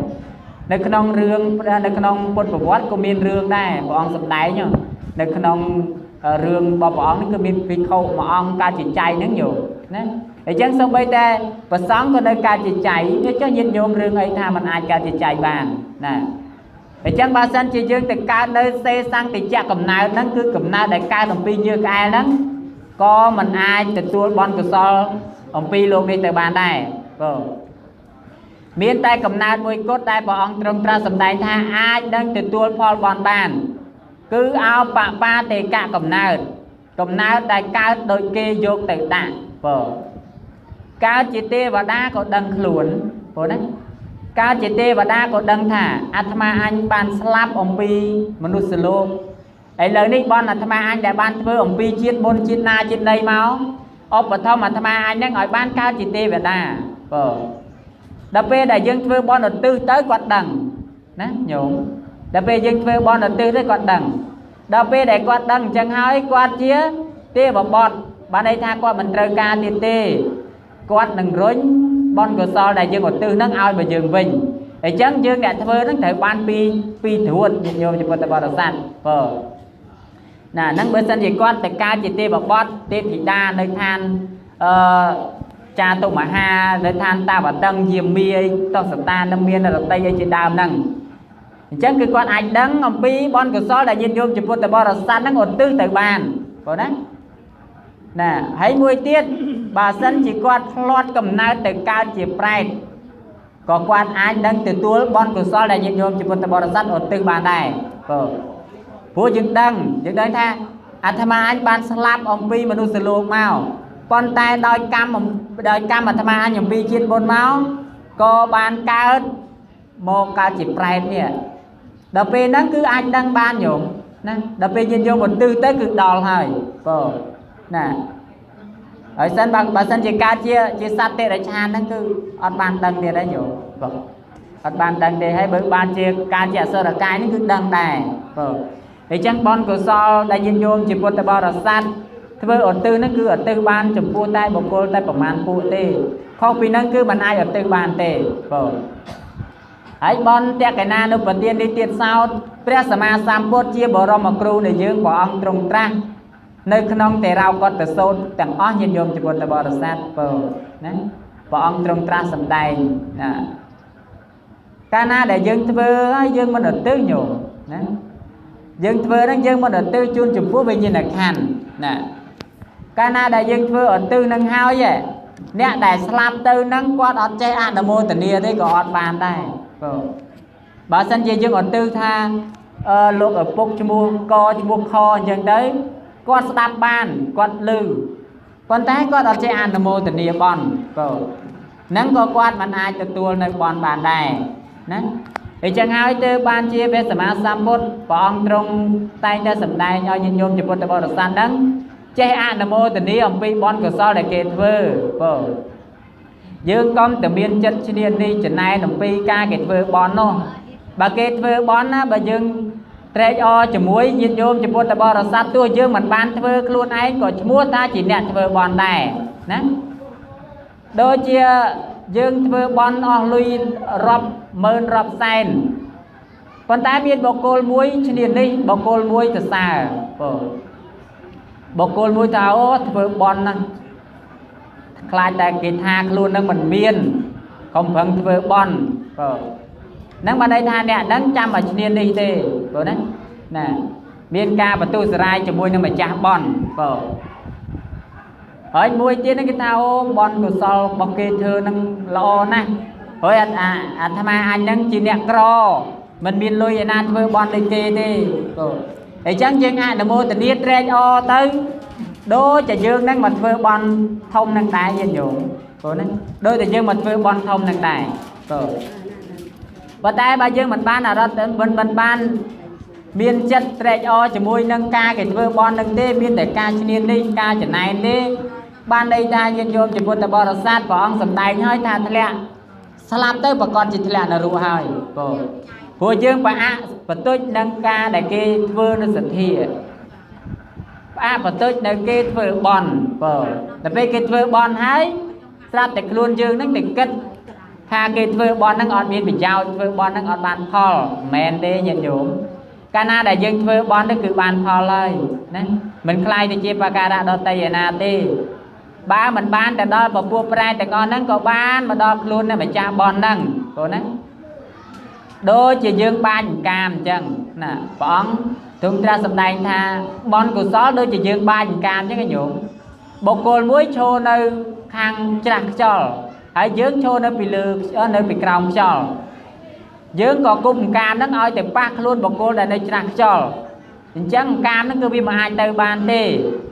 នៅក្នុងរឿងនៅក្នុងពុទ្ធប្រវត្តិក៏មានរឿងដែរព្រះអង្គសម្ដែងនៅក្នុងរឿងរបស់ព្រះអង្គនេះគឺមានភិក្ខុមួយអង្គកើតជាចៃហ្នឹងញោមណាអញ្ចឹងសូម្បីតែប្រសង់ក៏នៅកើតជាចៃចុះញាតិញោមរឿងអីថាมันអាចកើតជាចៃបានណាអញ្ចឹងបើសិនជាយើងទៅកើតនៅសេសង្ឃតិចកំណើតហ្នឹងគឺកំណើតដែលកើតអំពីញើសក្អែលហ្នឹងក៏มันអាចទទួលបុណ្យកុសលអំពីលោកនេះទៅបានដែរមានតែកំណើតមួយគត់ដែលព្រះអង្គទ្រង់ត្រាស់សម្ដែងថាអាចនឹងទទួលផលបុណ្យបានគឺអោបបាតេកៈកំណើតដែលកើតដោយគេយកទៅដាក់កើតជាទេវតាក៏ដឹងខ្លួនណាកើតជាទេវតាក៏ដឹងថាអាត្មាអញបានស្លាប់អំពីមនុស្សលោកឥឡូវនេះបនអាត្មាអញដែលបានធ្វើអំពីជាតិបុណ្យជាតិណាជាតិណីមកឧបត្ថម្ភអាត្មាអញហ្នឹងឲ្យបានកើតជាទេវតាដល់ពេលដែលយើងធ្វើបន់ឧទ្ទិសទៅគាត់ដឹងណាញោមដល់ពេលយើងធ្វើបន់ឧទ្ទិសទៅគាត់ដឹងដល់ពេលដែលគាត់ដឹងអញ្ចឹងហើយគាត់ជាទេវបុត្របានន័យថាគាត់មិនត្រូវការទៀតទេគាត់នឹងរុញបន់កុសលដែលយើងឧទ្ទិសហ្នឹងឲ្យមកយើងវិញអញ្ចឹងយើងអ្នកធ្វើហ្នឹងត្រូវបានពីត្រួតញោមជាពុទ្ធបរិស័ទណាហ្នឹងបើសិនជាគាត់ទៅកើតជាទេវបុត្រទេពធីតានៅឋានចាតុមហានៅឋានតាវតឹងយាមីតសតានឹងមានរតីអីជាដើមហ្នឹងអញ្ចឹងគឺគាត់អាចដឹងអំពីបុណ្យកុសលដែលញាតិញោមជាពុទ្ធបរិស័ទហ្នឹងឧទ្ទិសទៅបានបងណាហើយមួយទៀតបើសិនជាគាត់ផ្លាត់កំណើតទៅកើតជាប្រែតក៏គាត់អាចនឹងទទួលបុណ្យកុសលដែលញាតិញោមជាពុទ្ធបរិស័ទឧទ្ទិសបានដែរព្រោះយើងដឹងថាអាត្មាអញបានស្លាប់អំពីមនុស្សលោកមកប៉ុន្តែដោយកម្មអាត្មាអញអំពីជាតិបុណ្យមកក៏បានកើតជាប្រែតនេះដល់ពេលហ្នឹងគឺអាចដឹងបានញោមណាដល់ពេលញាតិញោមឧទ្ទិសទៅគឺដល់ហើយណាហើយសិនបើសិនជាកើតជាសត្វតិរិឆានហ្នឹងគឺអត់បានដឹងទៀតទេញោមអត់បានដឹងទេហើយបើបានជាការជាអសុរកាយនេះគឺដឹងដែរអញ្ចឹងបុណ្យកុសលដែលញាតិញោមជាពុទ្ធបរិស័ទធ្វើឧទ្ទិសហ្នឹងគឺឧទ្ទិសបានចំពោះតែបុគ្គលតែប្រមាណពួកទេខុសពីហ្នឹងគឺមិនអាចឧទ្ទិសបានទេហើយបុណ្យតក្កណានុបទាននេះទៀតសោតព្រះសម្មាសម្ពុទ្ធជាបរមគ្រូនៃយើងព្រះអង្គទ្រង់ត្រាស់នៅក្នុងទេរោកតសូត្រទាំងអស់ញាតិញោមជាពុទ្ធបរិស័ទណាព្រះអង្គទ្រង់ត្រាស់សម្ដែងណាកាលណាដែលយើងធ្វើហើយយើងមិនឧទ្ទិសញោមណាយើងធ្វើហ្នឹងយើងមិនឧទ្ទិសជូនចំពោះវិញ្ញាណក្ខន្ធណាកាលណាដែលយើងធ្វើឧទ្ទិសនឹងហើយអ្នកដែលស្លាប់ទៅហ្នឹងគាត់អត់ចេះអនុមោទនាទេក៏អត់បានដែរបើសិនជាយើងឧទ្ទិសថាលោកឪពុកឈ្មោះកឈ្មោះខអញ្ចឹងទៅគាត់ស្ដាប់បានគាត់ឮប៉ុន្តែគាត់អត់ចេះអនុមោទនាបន់ហ្នឹងក៏គាត់មិនអាចទទួលនៅបន់បានដែរណាអញ្ចឹងហើយទើបបានជាព្រះសម្មាសម្ពុទ្ធព្រះអង្គទ្រង់តែងតែសម្ដែងឲ្យញាតិញោមជាពុទ្ធបរិស័ទហ្នឹងចេះអនុមោទនាអំពីបុណ្យកុសលដែលគេធ្វើយើងកុំតែមានចិត្តឈ្នានីសចំណែនអំពីការគេធ្វើបុណ្យនោះបើគេធ្វើបុណ្យណាបើយើងត្រេកអរជាមួយញាតិញោមជាពុទ្ធបរិស័ទទោះយើងមិនបានធ្វើខ្លួនឯងក៏ឈ្មោះថាជាអ្នកធ្វើបុណ្យដែរណាដូចជាយើងធ្វើបុណ្យអស់លុយរាប់ម៉ឺនរាប់សែនប៉ុន្តែមានបុគ្គលមួយឈ្នានីសបុគ្គលមួយសរសើរបុគ្គលមួយថាអូធ្វើបុណ្យណាខ្លាចតែគេថាខ្លួននឹងមិនមានកុំប្រឹងធ្វើបុណ្យហ្នឹងបានន័យថាអ្នកហ្នឹងចាំឲ្យឈ្នានីសទេណាមានការបន្ទុះសារាយជាមួយនឹងម្ចាស់បុណ្យ ហើយមួយទៀតហ្នឹងគេថាអូបនកុសលរបស់គេធ្វើនឹងល្អណាស់ហើយអាត្មាអញហ្នឹងជាអ្នកក្រមិនមានលុយឯណាធ្វើបន់ដូចគេទេបងអញ្ចឹងយើងអនុមោទនាត្រេកអរទៅដូចតែយើងហ្នឹងមកធ្វើបន់ធំនឹងដែរយើងញោមបងណាដូចតែយើងមកធ្វើបន់ធំនឹងដែរបងប៉ុន្តែបើយើងមិនបានអរត់មិនបានមានចិត្តត្រេកអរជាមួយនឹងការគេធ្វើបន់នឹងទេមានតែការឈ្នានីសការចំណែនទេបានន័យថាញាតិញោមជាពុទ្ធបរិស័ទព្រះអង្គសម្ដែងឲ្យថាធ្លាក់ស្លាប់ទៅប្រកាសជាធ្លាក់នរកហើយបងព្រោះយើងប្រអាក់បន្ទុចនឹងការដែលគេធ្វើនៅសទ្ធាប្រអាក់បន្ទុចនៅគេធ្វើបន់បងតែពេលគេធ្វើបន់ហើយស្រាប់តែខ្លួនយើងនឹងតែគិតថាគេធ្វើបន់នឹងអត់មានប្រយោជន៍ធ្វើបន់នឹងអត់បានផលមិនមែនទេញាតិញោមកាលណាដែលយើងធ្វើបន់ទៅគឺបានផលហើយណាមិនខ្លាយទៅជាបការៈដតីឯណាទេបើមិនបានទៅដល់ពពួកប្រែទាំងអស់ហ្នឹងក៏បានមកដល់ខ្លួននៃម្ចាស់បន់ហ្នឹងបងណាដូចជាយើងបាញ់កាមអញ្ចឹងណាព្រះអង្គទ្រង់ត្រាស់សម្ដែងថាបន់កុសលដូចជាយើងបាញ់កាមអញ្ចឹងញោមបុគ្គលមួយឈរនៅខាងច្រាស់ខ្យល់ហើយយើងឈរនៅពីលើនៅពីក្រោមខ្យល់យើងក៏គុំកាមហ្នឹងឲ្យតែប៉ះខ្លួនបុគ្គលដែលនៅច្រាស់ខ្យល់អញ្ចឹងកាមហ្នឹងគឺវាមិនអាចទៅបានទេ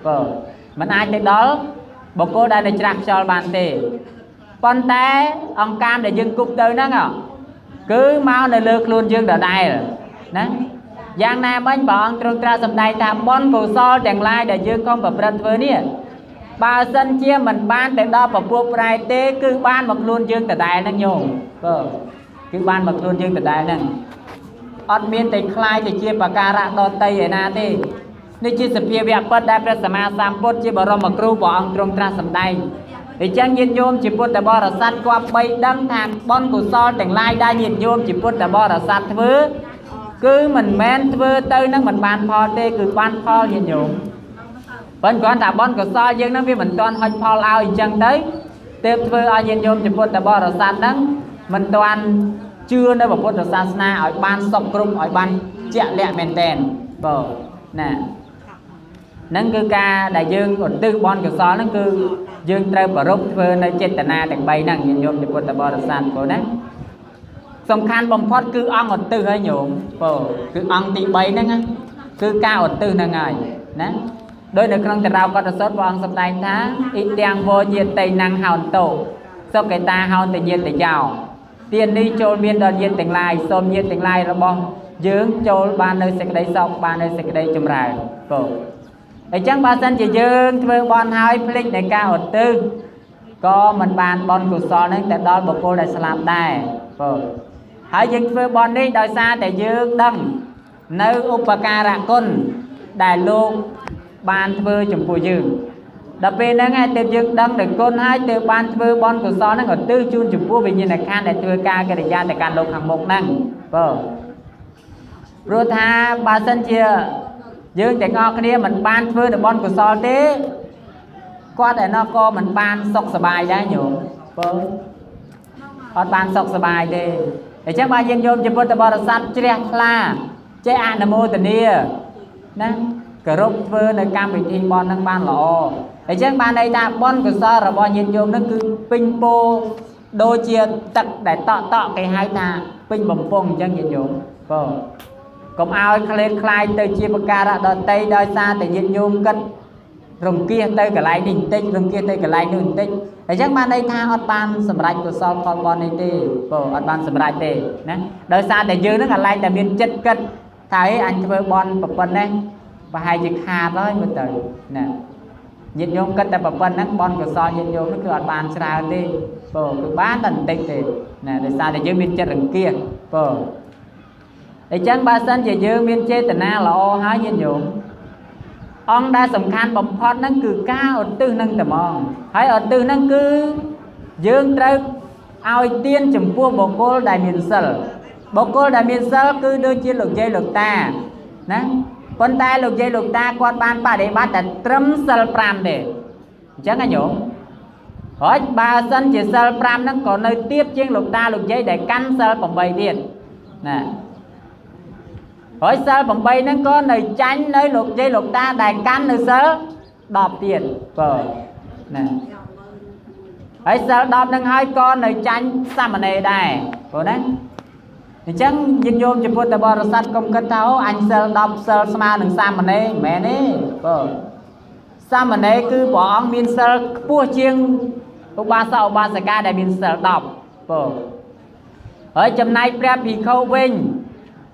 បងមិនអាចទៅដល់បុគ្គលដែលនៅច្រាស់ខ្យល់បានទេប៉ុន្តែអង្កាមដែលយើងគប់ទៅហ្នឹងគឺមកនៅលើខ្លួនយើងដដែលណាយ៉ាងណាមិញព្រះអង្គទ្រង់ត្រាស់សម្ដែងថាបុណ្យកុសលទាំងឡាយដែលយើងខំប្រព្រឹត្តធ្វើនេះបើសិនជាមិនបានទៅដល់ពពួកប្រែទេគឺបានមកខ្លួនយើងដដែលហ្នឹងញោមបងគឺបានមកខ្លួនយើងដដែលហ្នឹងអត់មានតែខ្លាយទៅជាបការៈដតីឯណាទេនេះជាសភាវៈពិតដែលព្រះសម្មាសម្ពុទ្ធជាបរមគ្រូព្រះអង្គទ្រង់ត្រាស់សម្ដែងអញ្ចឹងញាតិញោមជាពុទ្ធបរិស័ទគប្បីដឹងថាបុណ្យកុសលទាំងឡាយដែលញាតិញោមជាពុទ្ធបរិស័ទធ្វើគឺមិនមែនធ្វើទៅនឹងមិនបានផលទេគឺបានផលញាតិញោមប៉ុន្តែគ្រាន់តែបុណ្យកុសលយើងនឹងវាមិនទាន់ហុចផលឲ្យអញ្ចឹងទៅទើបធ្វើឲ្យញាតិញោមជាពុទ្ធបរិស័ទហ្នឹងមិនទាន់ជឿនៅពុទ្ធសាសនាឲ្យបានសពគ្រប់ឲ្យបានជាក់លាក់មែនតែនបងណាហ្នឹងគឺការដែលយើងឧទ្ទិសបុណ្យកុសលហ្នឹងគឺយើងត្រូវប្ររពធ្វើនៅចេតនាទាំង3ហ្នឹងញាតិញោមជាពុទ្ធបរិស័ទបងណាសំខាន់បំផុតគឺអង្គឧទ្ទិសហើយញោមបងគឺអង្គទី3ហ្នឹងគឺការឧទ្ទិសហ្នឹងហើយណាដោយនៅក្នុងតារាវកតសុតព្រះអង្គសម្ដែងថាអ៊ីទាំងវោញាតិណੰហោនតោសុកេតាហោនតញាតិយោទាននេះចូលមានដល់ញាតិទាំងឡាយសូមញាតិទាំងឡាយរបស់យើងចូលបាននៅសេចក្តីសុខបាននៅសេចក្តីចម្រើនបងអញ្ចឹងបើសិនជាយើងធ្វើបន់ហើយភ្លេចในការឧទ្ទិសក៏មិនបានបន់កុសលនឹងទៅដល់បុគ្គលដែលស្លាប់ដែរបងហើយយើងធ្វើបន់នេះដោយសារតែយើងដឹងនៅឧបការៈគុណដែលលោកបានធ្វើចំពោះយើងដល់ពេលហ្នឹងឯងទើបយើងដឹងដល់គុណហើយទើបបានធ្វើបន់កុសលហ្នឹងឧទ្ទិសជូនចំពោះវិញ្ញាណក្ខន្ធដែលធ្វើការកិរិយាទៅកាន់លោកខាងមុខហ្នឹងបងព្រោះថាបើសិនជាយើងទាំងអស់គ្នាមិនបានធ្វើនៅបុណ្យកុសលទេគាត់ឯណោះក៏មិនបានសុខសប្បាយដែរញោមបងអត់បានសុខសប្បាយទេអញ្ចឹងបើយើងញោមជាពុទ្ធបរិស័ទជ្រះថ្លាចេះអនុមោទនាណាគោរពធ្វើនៅកម្មវិធីបុណ្យហ្នឹងបានល្អអញ្ចឹងបានន័យថាបុណ្យកុសលរបស់ញាតិញោមហ្នឹងគឺពេញពោដូចជាទឹកដែលតក់គេហៅថាពេញបំពង់អញ្ចឹងញាតិញោមបងកុំឲ្យក្លែងខ្លាយទៅជាបការៈដតីដោយសារតែញាតិញោមគិតរង្គៀសទៅកន្លែងនេះបន្តិចរង្គៀសទៅកន្លែងនោះបន្តិចអញ្ចឹងបានន័យថាអត់បានសម្រេចកុសលផលបុណ្យនេះទេបងអត់បានសម្រេចទេណាដោយសារតែយើងហ្នឹងកន្លែងតែមានចិត្តគិតថាអញធ្វើបុណ្យប៉ុណ្ណេះប្រហែលជាខាតហើយមើលទៅណាញាតិញោមគិតតែប៉ុណ្ណឹងបុណ្យកុសលញាតិញោមហ្នឹងគឺអត់បានច្រើនទេបងគឺបានតែបន្តិចទេណាដោយសារតែយើងមានចិត្តរង្គៀសបងអញ្ចឹងបើសិនជាយើងមានចេតនាល្អហើយញាតិញោមអង្គដែលសំខាន់បំផុតហ្នឹងគឺការឧទ្ទិសនឹងតែហ្មងហើយឧទ្ទិសហ្នឹងគឺយើងត្រូវឲ្យទានចំពោះបុគ្គលដែលមានសិលបុគ្គលដែលមានសិលគឺដូចជាលោកយាយលោកតាណាប៉ុន្តែលោកយាយលោកតាគាត់បានបដិបត្តិតែត្រឹមសិល5ទេអញ្ចឹងណាញោមហើយបើសិនជាសិល5ហ្នឹងក៏នៅទៀបជាងលោកតាលោកយាយដែលកាន់សិល8ទៀតណាហើយសិល8ហ្នឹងក៏នៅចាញ់នៅលោកយាយលោកតាដែលកាន់នៅសិល10ទៀតបង nè ấy sao đọc nâng hai con này tranh sao mà này đây cô đấy thì chẳng nhìn nhôm chụp tờ bò sát công cất tháo anh sao đọc sao mà đừng sao mà này mẹ này cô sao mà này cứ bỏ ông miên sao pua chiêng ba sao ba sẽ ca để miên sao đọc cô ở trong này prep thì khâu vinh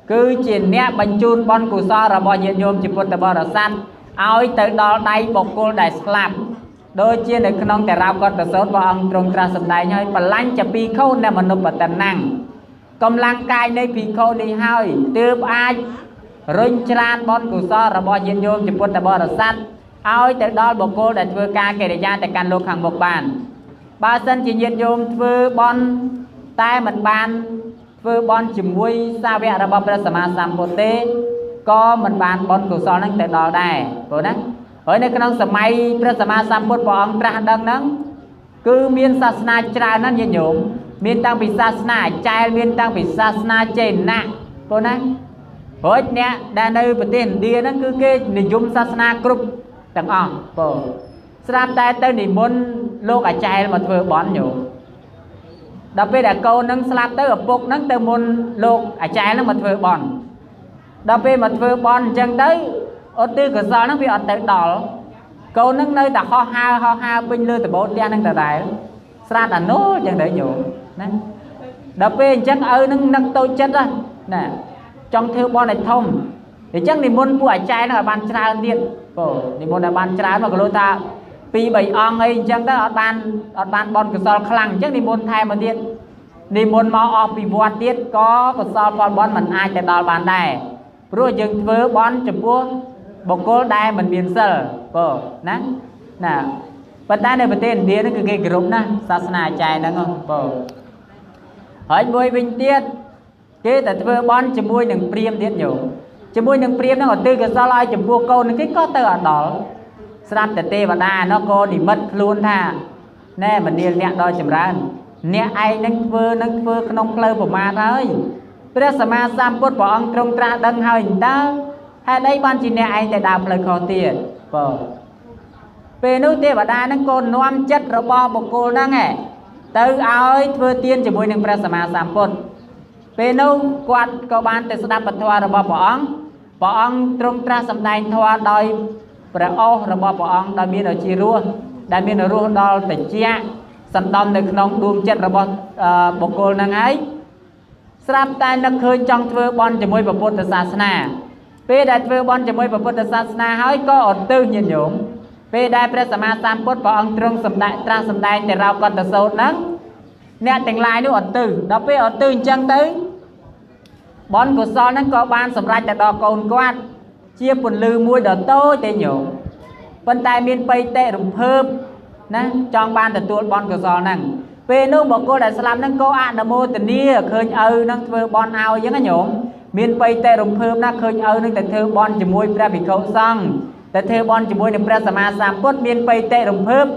cứ chuyện nè bánh chun bon củ so là bò nhìn nhôm chụp tờ bò sát ao tới đó đây bọc cô đại slap đôi chia để không thể rao con tờ sốt vào ông trong tra sầm đại nhoi và lanh chập pi khâu nè mà nộp bật tần năng công lăng cai nơi pi khâu đi hơi từ ai rinh chan bon củ so là bò nhìn nhôm chụp tờ bò sát ao tới đó bọc cô đại vừa ca kể để ra tại căn lô hàng bọc bàn ba sân chỉ nhìn nhôm vừa bon tai mình bàn vừa bon chìm vui sao vậy là bò prasama sampote có mình bàn bon củ so năng tới đó đây cô đấy ở đây cái sầm mai prasama samput bỏ ông tra đăng nắng cứ miên sasna tra nó như nhổm miên tăng bị sasna trai miên tăng bị sasna trên nè cô này hỏi nè đàn nơi bờ tiền đi nó cứ cái niệm dung sasna group tầng on cô sram tay tới niệm môn lô cả trai mà vừa bón nhổm đặc biệt là câu nâng slap tới ở bục nâng tới môn lô cả trai nó mà vừa bón đặc biệt mà vừa bón chân tới ở tư cửa gió nó bị ở tới đỏ câu nâng nơi ta ho ha bên lư từ bốn đen nâng từ đại sát là nốt chẳng để nhủ đập bên chắc nâng nâng tôi chết ra nè trong theo bon này thông thì chắc thì môn của trai nó là ban trai hơn điện thì môn là ban trai mà lôi ta pi bảy ong ấy chắc đó ở ban bon cửa gió khăng chắc thì môn thay mà điện thì môn mau off bị vọt tiết có cửa gió con bon mình ai tại đòn bàn này rồi dừng với bon chụp buông bọc cô đai mình biến sờ cô nè nè bắt tay này bật tên đi nó cứ cái group nè sasna trai đó không cô hỏi bôi bình tiết cái tại vừa bon chấm môi đừng priêm tiết nhiều chấm môi đừng priêm nó còn tư cái sao lại chấm buộc câu nó cái có tờ ở đó sram tê và đa nó cô đi mất luôn tha nè mình đi nè đôi chấm ra nè ai nâng vừa không lâu của ma thôi prasama samput bỏ ông trong tra đăng hơi ta hay đây ban chỉ nè anh tại đạp lời khó tiền về nước tê và đa nó còn noam chất rồi bo bọc cô nó nghe từ ơi vừa tiên chỉ môi nâng prasama samput về nước quạt có ban từ đạp bật thoa rồi bỏ ông trong tra sầm đai thoa đôi pra ô rồi bỏ ông đôi miên ở chi rua đôi miên ở rua đôi từ chia sầm đom được nông đuông chất rồi bọc cô nó ấy sắp tay nó khơi trong vừa bon chỉ môi bọc bột từ sasna về đại vừa bon chỉ môi bậc Phật sasna hỏi có ở tư nhìn nhổm về đại prasama samput bỏ ông trong sầm đại tra sầm đại để rau con từ sâu nắng nè tình lai nó ở tư đó về ở tư chân tới bon của so nó có ban sầm rai tại đò cồn quát chia phần lư muôi đỏ tối tê nhổm phần tai miên pay tê rụng thơm nè trong ban từ tuột bon của so năng về nóบอกcô đại slam nó có ăn mô tình nia khơi nó vừa bon ao giống cái nhổm miền Tây tây rồng phơm nó khơi nâng từ thơ bon chỉ môi ra bị khâu xong từ thơ bon chỉ môi nâng prasama samput miền Tây tây rồng phơm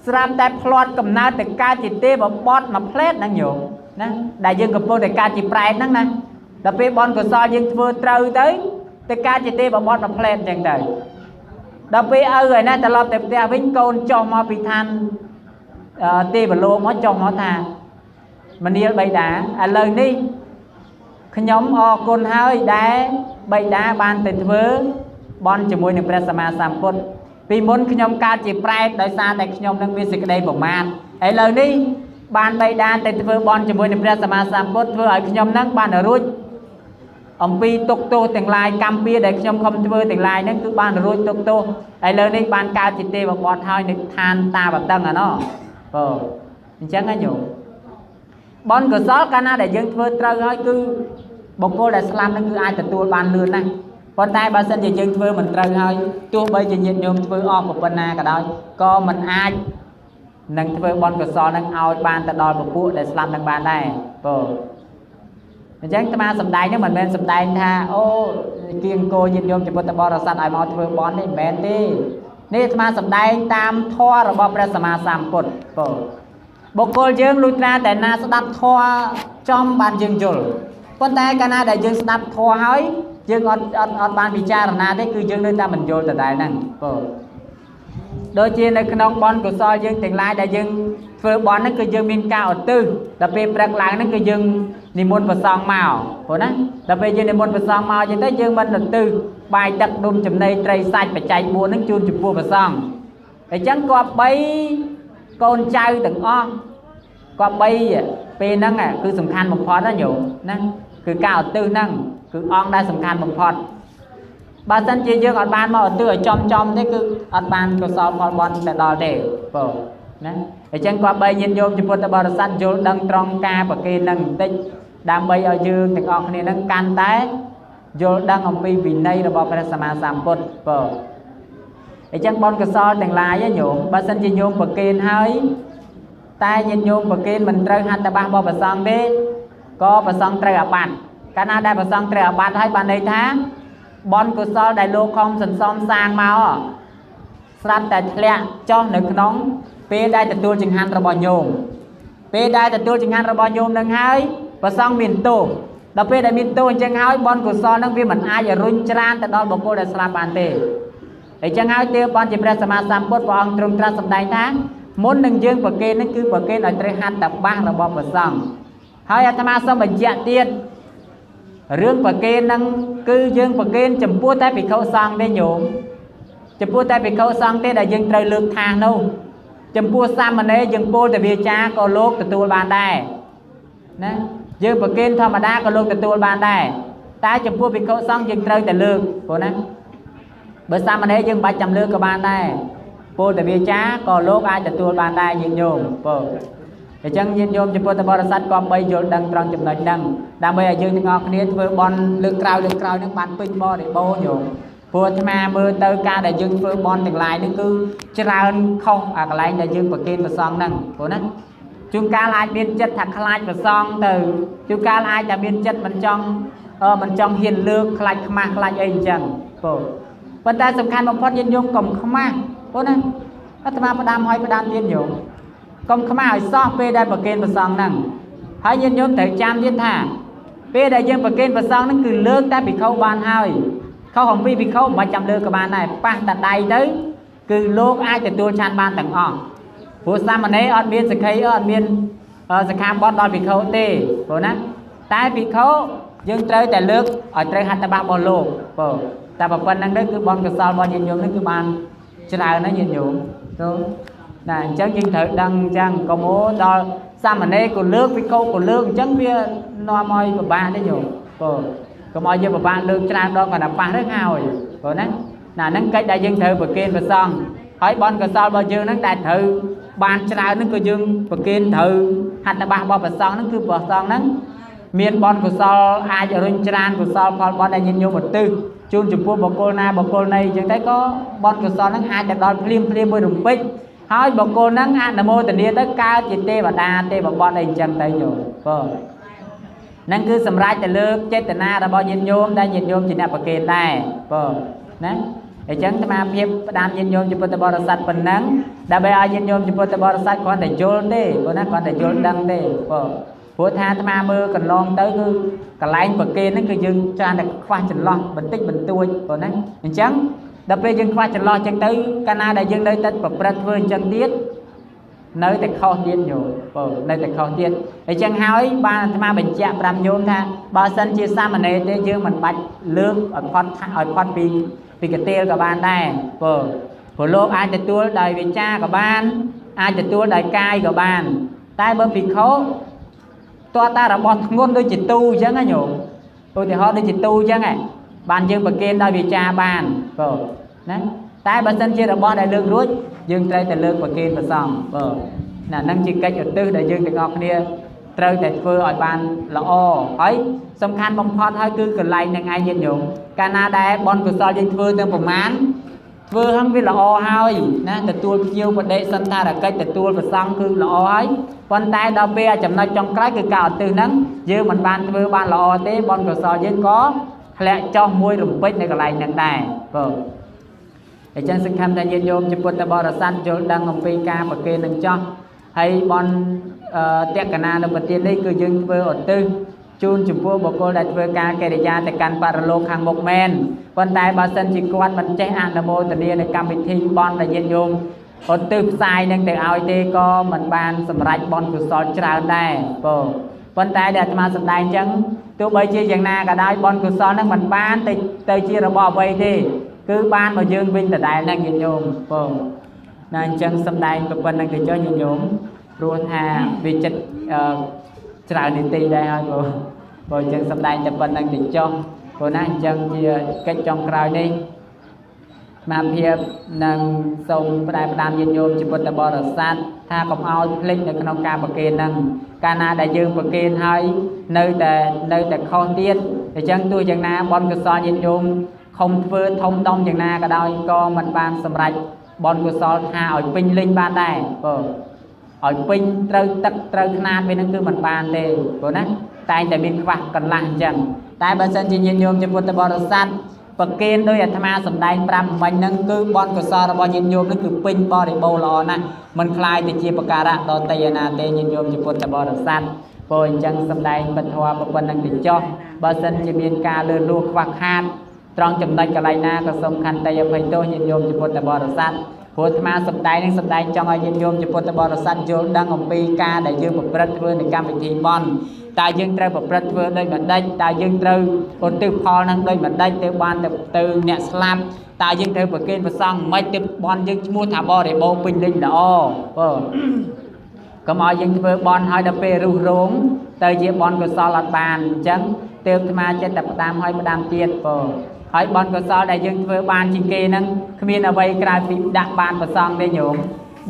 sram tai plot cầm na từ ca chỉ tê và bot mà plate năng nhổm nè đại dương cầm pôn từ ca chỉ pride năng nè đặc biệt bon của so dương vừa trâu tới từ ca chỉ tê và bot mà plate chẳng đời đặc biệt rồi nè từ lọp từ tê vinh côn cho mò bị than tê và lô mó cho mó thà mình đi bay đá lần đi nhóm o côn hơi đá bay đá ban từ vớ bon chỉ môi nâng prasama samput vì muốn nhóm ca chỉ pride đời xa tại nhóm nâng viên dịch đây của man ấy lần đi ban bay đá từ vớ bon chỉ môi nâng prasama samput vớ ở nhóm nâng ban ở ruột ông pi tục tô từng lai cam pia để nhóm không vớ từng lai nâng cứ ban ở ruột tục tô ấy lần đi ban ca chỉ tê và bon hơi nâng than ta và tân ở nó chẳng ai nhủ bon của gió cana để dân vớ trâu hơi cứ bọc cô đại slam nó cứ ai từ tua ban lươn này con tay ba sân thì chân vơ mình trâu hơi tua bây giờ nhiệt nhôm vơ o của bên na cả đôi co mình ai nâng vơ bon của so nâng ao ban từ đôi một cụ đại slam nâng ban này chẳng ta ma sầm đai nếu mình bên sầm đai tha ô kiêng cô nhiệt nhôm chỉ một tờ bò là sạch ai mau vơ bon đấy bén đi nè ta ma sầm đai tam thoa rồi bò prasama samput bọc cô dương lui ra tại na sẽ đặt thoa trong bàn dương chul con tay cana đại dương đạp thò hói dương ở ban bị cha là na thế cứ dương nơi ta mình vô từ đại năng đôi chia nơi nông bon của soi dương tiền lai đại dương phơi bon nó cứ dương miên cao ở tư đặc biệt bạc lại nó cứ dương niệm môn và song màu của nó đặc biệt dương niệm môn và song màu cho tới dương bên là tư bài đặc đùm chùm này tray sạch phải chạy buôn nó chun chụp buôn và song để chẳng có bấy con trai từng o có bấy pe năng à cứ sủng khăn một phó đó nhiều năng cứ cao tư năng cứ on đã sủng khăn một phó bà dân chia dương ở ban mà ở tư ở trong thế cứ ở ban của sau phò bon sẽ đòi để bờ nè để chẳng qua bay nhân vô chụp ta bờ sắt vô đăng trong ca và kia năng tích đam bay ở dương từng on này năng can té vô đăng ông pi vì đây là bỏ phải sama samput bờ để chẳng bon của sau từng lai với nhộm bà dân chia vô và kia hơi tai nhân vô và kia mình rơi han ta ba bò và xong đi có và xong trời ở bàn cái nào đây và xong trời ở bàn hay bàn đây tháng bon của sao đại lô không sần xóm sang máu sanh tại lẹ cho nước nóng pe đây từ tua chừng han ra bò nhôm pe đây từ tua chừng han ra bò nhôm nâng hai và xong miền tô đợt pe đại miền tô chừng hai bon của sao nâng vi mình ai giờ run chan từ đó bộ cô đại slam bàn tê để chừng hai tiêu bon chỉ pra sama samput và ông trung tra sầm đại tháng muốn nâng dương và kê nó cứ và kê ở trên han tập ba là bò và xong hai anh ta xong mình dạ tiền rương và kê năng cư dương và kê chấm pua tay bị khâu sang đây nhổm chấm pua tay bị khâu sang thế là dương trời lược thang đâu chấm pua sang mà đây dương pua tại vì cha có lốp từ tua bàn đây nè dương và kê thọ mà đa có lốp từ tua bàn đây ta chấm pua bị khâu sang dương trời tại lược của nè bữa sang mà đây dương 300 lược của bàn đây pua tại vì cha có lốp ai từ tua bàn đây dương nhổm để chân nhiên nhôm chụp ta bò sát con bay vô đằng trong chụp nói đằng đằng bây giờ dương tiếng ngọc này với bon lược cao những bàn pin bo để bô nhổ vừa tham à mưa tới ca để dương với bon từng lại nó cứ tràn không à cái lại để dương và kiên và son đằng của nó chúng ca lại biên chất thật lại và son từ chúng ca lại là biên chất mình trong hiền lược lại mà lại ấy chẳng của vấn đề sầm khăn một phát nhiên nhôm cầm không mà của nó tham à đam hỏi đam tiên nhổ công khám ảo so pe đây và kênh và song năng hãy nhân nhóm thể chăm thiên thả pe đây dân và kênh và song nó cứ lương ta bị khâu ban hơi khâu hồng vi bị khâu 300 lương các bạn này ba tận đây đấy cứ lô ai từ tôi chan ban tầng on phụ sa mà nấy on biên sẽ thấy on biên sẽ khám bót đòn bị khâu tê phụ nè tai bị khâu dân chơi tại lương ở chơi hạt ta ba bò lô phụ ta bảo quân năng đấy cứ bon cái sao bon nhân nhóm nó cứ ban chơi nào nó nhân nhóm đúng này chẳng những thợ đăng chẳng có mố đo sao mà đây của lương với câu của lương chẳng bia no môi của ba đấy nhổ có mọi giờ của ba lương trang đó còn là ba rất hào rồi đấy là nâng cách đại dương thợ và kiên và son hỏi bon của sao bao nhiêu nâng đại thợ ban trang nó cứ dương và kiên thợ hạt là ba bao và son nó cứ bỏ son nâng miền bon của sao ai giờ rung trang của sao con bon đại nhìn vô một tư chun chụp bồ cô này chẳng thấy có bon của sao nâng aiจะđo phim với đồng pích hỏi bộ cô nắng ăn là mô tình đi tới cao chỉ tê và đa tê và bọn đây chân tay nhiều nắng cứ sầm rai từ lướt chết từ na là bao nhiêu nhôm đây nhiệt nhôm chỉ là bậc kền đây nè để chẳng mà phép đam nhiệt nhôm cho tôi bỏ sạch phần nắng đã bây giờ nhiệt nhôm cho tôi bỏ sạch con để chôn đi con để chôn đăng đi bữa tha mà mưa còn lon tới cứ cả lại bậc kền nó cứ dừng cho anh được khoa chỉnh lo bình tích bình tuổi rồi nè chẳng đặc biệt dân khoa chừng lo chân tới Canada dân đây tới bậc Bradford chân tiết nơi tại kho tiết nhiều nơi tại kho tiết để chân hỏi ba tham bình chạm làm nhôm tha ba sân chia xa mà này để dương mình bạch lương ở con vì cái tiêu của bạn đây của lô ai từ tua đời vì cha của bạn ai từ tua đời cai của bạn tai bơm bị khó toa ta đã bọt ngôn đôi chỉ tu chứ nghe nhổ tôi thì họ đôi chỉ tu chứ nghe bạn dương bậc kênh đời vì cha bạn đấy tai bà sân chia được bon đại lương rút dương trai tại lương bậc kênh và xong là nâng chỉ cách ở tư đại dương tại ngọc nia trời tại phơi ở bàn là o ấy song khăn bông phật hơi cứ cần lại nâng ai nhiệt nhung Canada bon của so dân phơi tương bồng mán phơi hăng với là o hơi nè tại tua chiêu và đệ sân ta là cách tại tua và xong cứ là o ấy con tay đau bia chấm nói trong cái cứ cào từ nắng dương mình ban phơi ban là o thế bon của so dân có lẽ cho môi rụng bích này còn lại nâng đài để chân sinh khám ta nhiên nhôm cho ta bò ra săn cho đang ngầm pi ca và kê nâng cho hay bon tiệc cả na được tiên đây cứ dừng với ở tư chun chụp vua bộ cô đặt với ca kê để ra tại căn paralo hàng một men con tay ba sân chỉ quan mình chế ăn là mô tình này cam bị thi bon là nhiên nhôm អត់ទិផ្សាយនឹងទៅឲ្យទេក៏មិនបានសម្រេចបុណ្យកុសលច្រើនដែរប៉ុន្តែដែលអាត្មាសម្ដែងអញ្ចឹងទោះបីជាយ៉ាងណាក៏ដោយបុណ្យកុសលនឹងមិនបានទៅជារបស់អ្វីទេគឺបានមកយើងវិញដដែលនឹងញាតិញោមណាអញ្ចឹងសម្ដែងប៉ុណ្្នឹងទៅចុះញាតិញោមព្រោះថាវាចិត្តច្រើននីតិដែរហើយបើអញ្ចឹងសម្ដែងតែប៉ុណ្្នឹងទៅចុះព្រោះណាអញ្ចឹងជាកិច្ចចុងក្រោយនេះមកភាពនឹងសូមផ្ដាំញាតិញោមជាពុទ្ធបរិស័ទថាកុំឲ្យភ្លេចនៅក្នុងការប្រគេនហ្នឹងកាលណាដែលយើងប្រគេនហើយនៅតែខុសទៀតអញ្ចឹងទោះយ៉ាងណាបុណ្យកុសលញាតិញោមខំធ្វើធំដុំយ៉ាងណាក៏ដោយក៏មិនបានសម្រេចបុណ្យកុសលថាឲ្យពេញលេញបានដែរឲ្យពេញត្រូវទឹកត្រូវຂ្នាតវានឹងគឺមិនបានទេព្រោះណាតែងតែមានខ្វះកន្លះអញ្ចឹងតែបើសិនជាញាតិញោមជាពុទ្ធបរិស័ទប្រគេនដោយអាត្មាសម្ដែង5មិញហ្នឹងគឺបុណ្យកុសលរបស់ញាតិញោមនេះគឺពេញបរិបូរណ៍ល្អណាស់មិនคล้ายទៅជាបការៈដតីណាទេញាតិញោមជាពុទ្ធបរិស័ទព្រោះអញ្ចឹងសម្ដែងពធប៉ុណ្្នឹងទៅចុះបើសិនជាមានការលឺលួខ្វះខាតត្រង់ចំណុចកន្លែងណាក៏សូមខន្តីអភ័យទោសញាតិញោមជាពុទ្ធបរិស័ទព្រោះអាត្មាសម្ដែងនឹងសម្ដែងចង់ឲ្យញាតិញោមជាពុទ្ធបរិស័ទយល់ដឹងអំពីការដែលយើងប្រព្រឹត្តធ្វើในកម្មវិធីបុណ្យតើយើងត្រូវប្រព្រឹត្តធ្វើដោយបណ្ឌិតតើយើងត្រូវឧទ្ទិសផលនឹងដោយបណ្ឌិតទៅបានទៅអ្នកស្លាប់តើយើងត្រូវប្រគេនព្រះសង្ឃមិនទៅបន់យើងឈ្មោះថាបរិបូរណ៍ពេញលេញល្អកុំឲ្យយើងធ្វើបន់ឲ្យដល់ពេលរុះរោងទៅជាបន់កុសលអត់បានអញ្ចឹងទើបអាត្មាចិត្តតែផ្ដាំឲ្យផ្ដាំទៀតហើយបុណ្យកុសលដែលយើងធ្វើបានជាងគេហ្នឹងគ្មានអ្វីក្រៅពីដាក់បានប្រសងទេញោម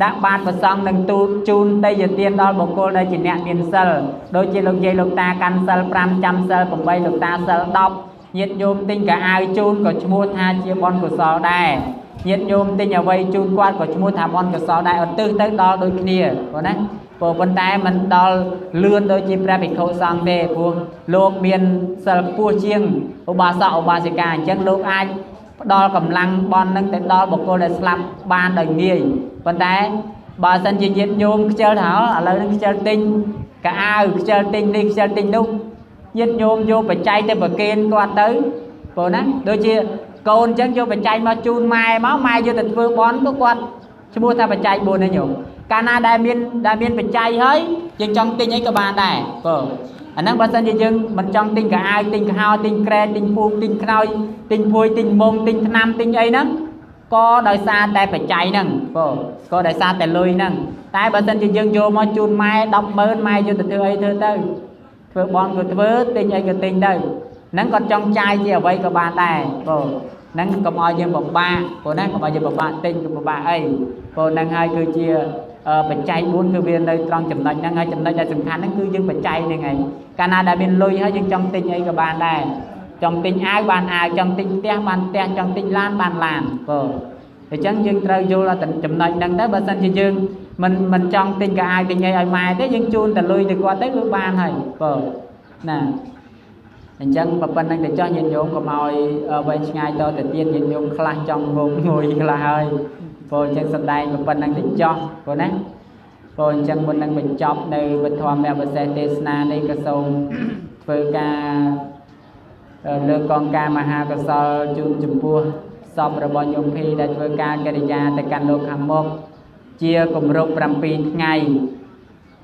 ដាក់បានប្រសងនឹងទូលជូនដីយទានដល់បុគ្គលដែលជាអ្នកមានសិលដូចជាលោកយាយលោកតាកាន់សិល5ចាំសិល8លោកតាសិល10ញាតិញោមទិញកៅអៅជូនក៏ឈ្មោះថាជាបុណ្យកុសលដែរញាតិញោមទិញអ្វីជូនគាត់ក៏ឈ្មោះថាបុណ្យកុសលដែរឧទ្ទិសទៅដល់ដូចគ្នាបងណាប៉ុន្តែមិនដល់លឿនដូចជាព្រះភិក្ខុសង្ឃទេព្រោះលោកមានសិលខ្ពស់ជាងឧបាសកឧបាសិកាអញ្ចឹងលោកអាចផ្ដល់កម្លាំងបន់នឹងទៅដល់បុគ្គលដែលស្លាប់បានដោយងាយប៉ុន្តែបើសិនជាញាតិញោមខ្ជិលថាឥឡូវនេះខ្ជិលទិញកៅអៅខ្ជិលទិញនេះខ្ជិលទិញនោះញាតិញោមយកបច្ច័យទៅប្រគេនគាត់ទៅព្រោះណាដូចជាកូនអញ្ចឹងយកបច្ច័យមកជូនម៉ែមកម៉ែយកទៅធ្វើបន់ក៏គាត់ឈ្មោះថាបច្ច័យ4ហ្នឹងញោមកាលណាដែលមានបច្ច័យហើយយើងចង់ទិញអីក៏បានដែរអាហ្នឹងបើសិនជាយើងមិនចង់ទិញកៅអៅទិញកៅហោទិញក្រែទិញពូកទិញខ្នើយទិញភួយទិញមុងទិញថ្នាំទិញអីហ្នឹងក៏ដោយសារតែបច្ច័យហ្នឹងក៏ដោយសារតែលុយហ្នឹងតែបើសិនជាយើងយកមកជូនម៉ែ100000ម៉ែយកទៅធ្វើអីធ្វើបន់ក៏ធ្វើទិញអីក៏ទិញទៅហ្នឹងគាត់ចង់ចាយជាអ្វីក៏បានដែរហ្នឹងកុំឲ្យយើងពិបាកព្រោះណាកុំឲ្យយើងពិបាកទិញក៏ពិបាកអីហ្នឹងហើយគឺជាបច្ច័យ4គឺវានៅត្រង់ចំណុចហ្នឹងហើយចំណុចដែលសំខាន់ហ្នឹងគឺយើងបច្ច័យហ្នឹងឯងកាលណាដែលមានលុយហើយយើងចង់ទិញអីក៏បានដែរចង់ទិញអាវបានអាវចង់ទិញផ្ទះបានផ្ទះចង់ទិញឡានបានឡានអញ្ចឹងយើងត្រូវយល់ចំណុចហ្នឹងទៅបើសិនជាយើងមិនចង់ទិញកៅអៅទិញអីឲ្យម៉ែទេយើងជូនតែលុយទៅគាត់ទៅគឺបានហើយណាអញ្ចឹងប៉ុណ្្នឹងទៅចោះញាតិញោមកុំឲ្យវែងឆ្ងាយតទៅទៀតញាតិញោមខ្លះចង់ងងុយខ្លះហើយអញ្ចឹងសម្ដែងប៉ុណ្្នឹងទៅចោះណាអញ្ចឹងមុននឹងបញ្ចប់នៅវិធម្មវិសេសទេសនានេះក៏សូមធ្វើការលើកកងការមហាកុសលជូនចំពោះសពរបស់ញោមភីដែលធ្វើការកិរិយាទៅកាន់លោកខាងមុខជាគម្រប់7ថ្ងៃ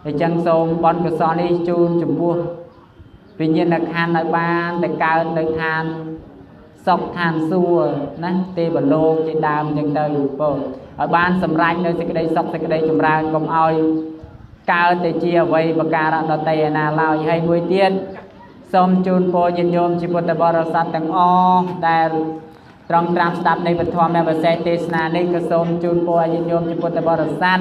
អញ្ចឹងសូមបុណ្យកុសលនេះជូនចំពោះវិញ្ញាណក្ខន្ធឲ្យបានទៅកើតនៅឋានសុខឋានសួគ៌ណាទេវលោកជាដើមអញ្ចឹងទៅឲ្យបានសម្រេចនៅសេចក្តីសុខសេចក្តីចម្រើនកុំឲ្យកើតទៅជាអ្វីបការៈដតីឯណាឡើយហើយមួយទៀតសូមជូនពរញាតិញោមជាពុទ្ធបរិស័ទទាំងអស់ដែលត្រង់ត្រាំស្ដាប់នៃពធម៌វិសេសទេសនានេះក៏សូមជូនពរញាតិញោមជាពុទ្ធបរិស័ទ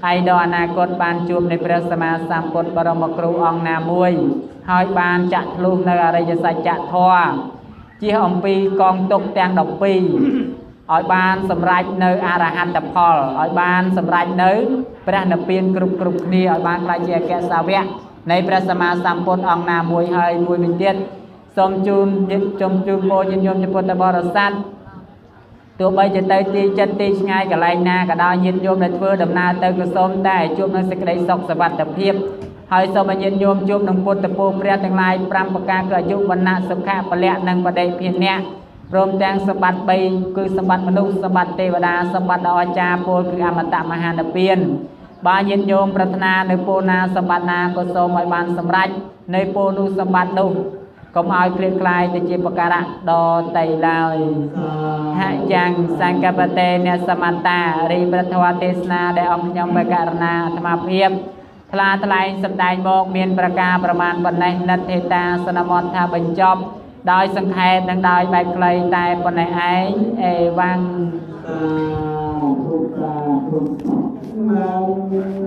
ហើយដល់អនាគតបានជួបនៃព្រះសម្មាសម្ពុទ្ធបរមគ្រូអង្គណាមួយហើយបានចាក់ធ្លុះនៅអរិយសច្ចធម៌ជាអំពីកងទុកទាំង12ឲ្យបានសម្រេចនៅអរហន្តផលឲ្យបានសម្រេចនៅព្រះនិព្វានគ្រប់គ្នាឲ្យបានខ្លាចជាអគ្គសាវកនៃព្រះសម្មាសម្ពុទ្ធអង្គណាមួយហើយមួយវិញទៀតសូមជូនពរញាតិញោមជាពុទ្ធបរិស័ទទោះបីជាទៅទីចិត្តទីឆ្ងាយកន្លែងណាក៏ដោយញាតិញោមដែលធ្វើដំណើរទៅក៏សូមតែជួបនឹងសេចក្តីសុខសុវត្ថិភាពហើយសូមឲ្យញាតិញោមជួបនឹងពុទ្ធពរព្រះទាំងឡាយ5ប្រការគឺអាយុវណ្ណៈសុខៈពលៈនិងបដិភិនៈ ព្រមទាំងសម្បត្តិ3គឺសម្បត្តិមនុស្សសម្បត្តិទេវតាសម្បត្តិដ៏អស្ចារ្យពលគឺអមតៈមហានិព្វានបើញាតិញោមប្រាថ្នានៅពលណាសម្បត្តិណាក៏សូមឲ្យបានសម្រេចនៅពលនោះសម្បត្តិនោះកុំឲ្យគ្លៀកក្លាយទៅជាបការៈដល់តៃឡើយហយ៉ាងសង្កបតេអ្នកសមត្តារីប្រធមទេសនាដែលអង្គខ្ញុំបករណាអាត្មាភាពថ្លាថ្លែងសម្ដែងមកមានប្រការប្រមាណប៉ុណ្ណេះនិតទេតាសនមតថាបញ្ចប់ដោយសង្ខេបនិងដោយបែបខ្លីតែប៉ុណ្ណេះឯងអេវ៉ាំង Sa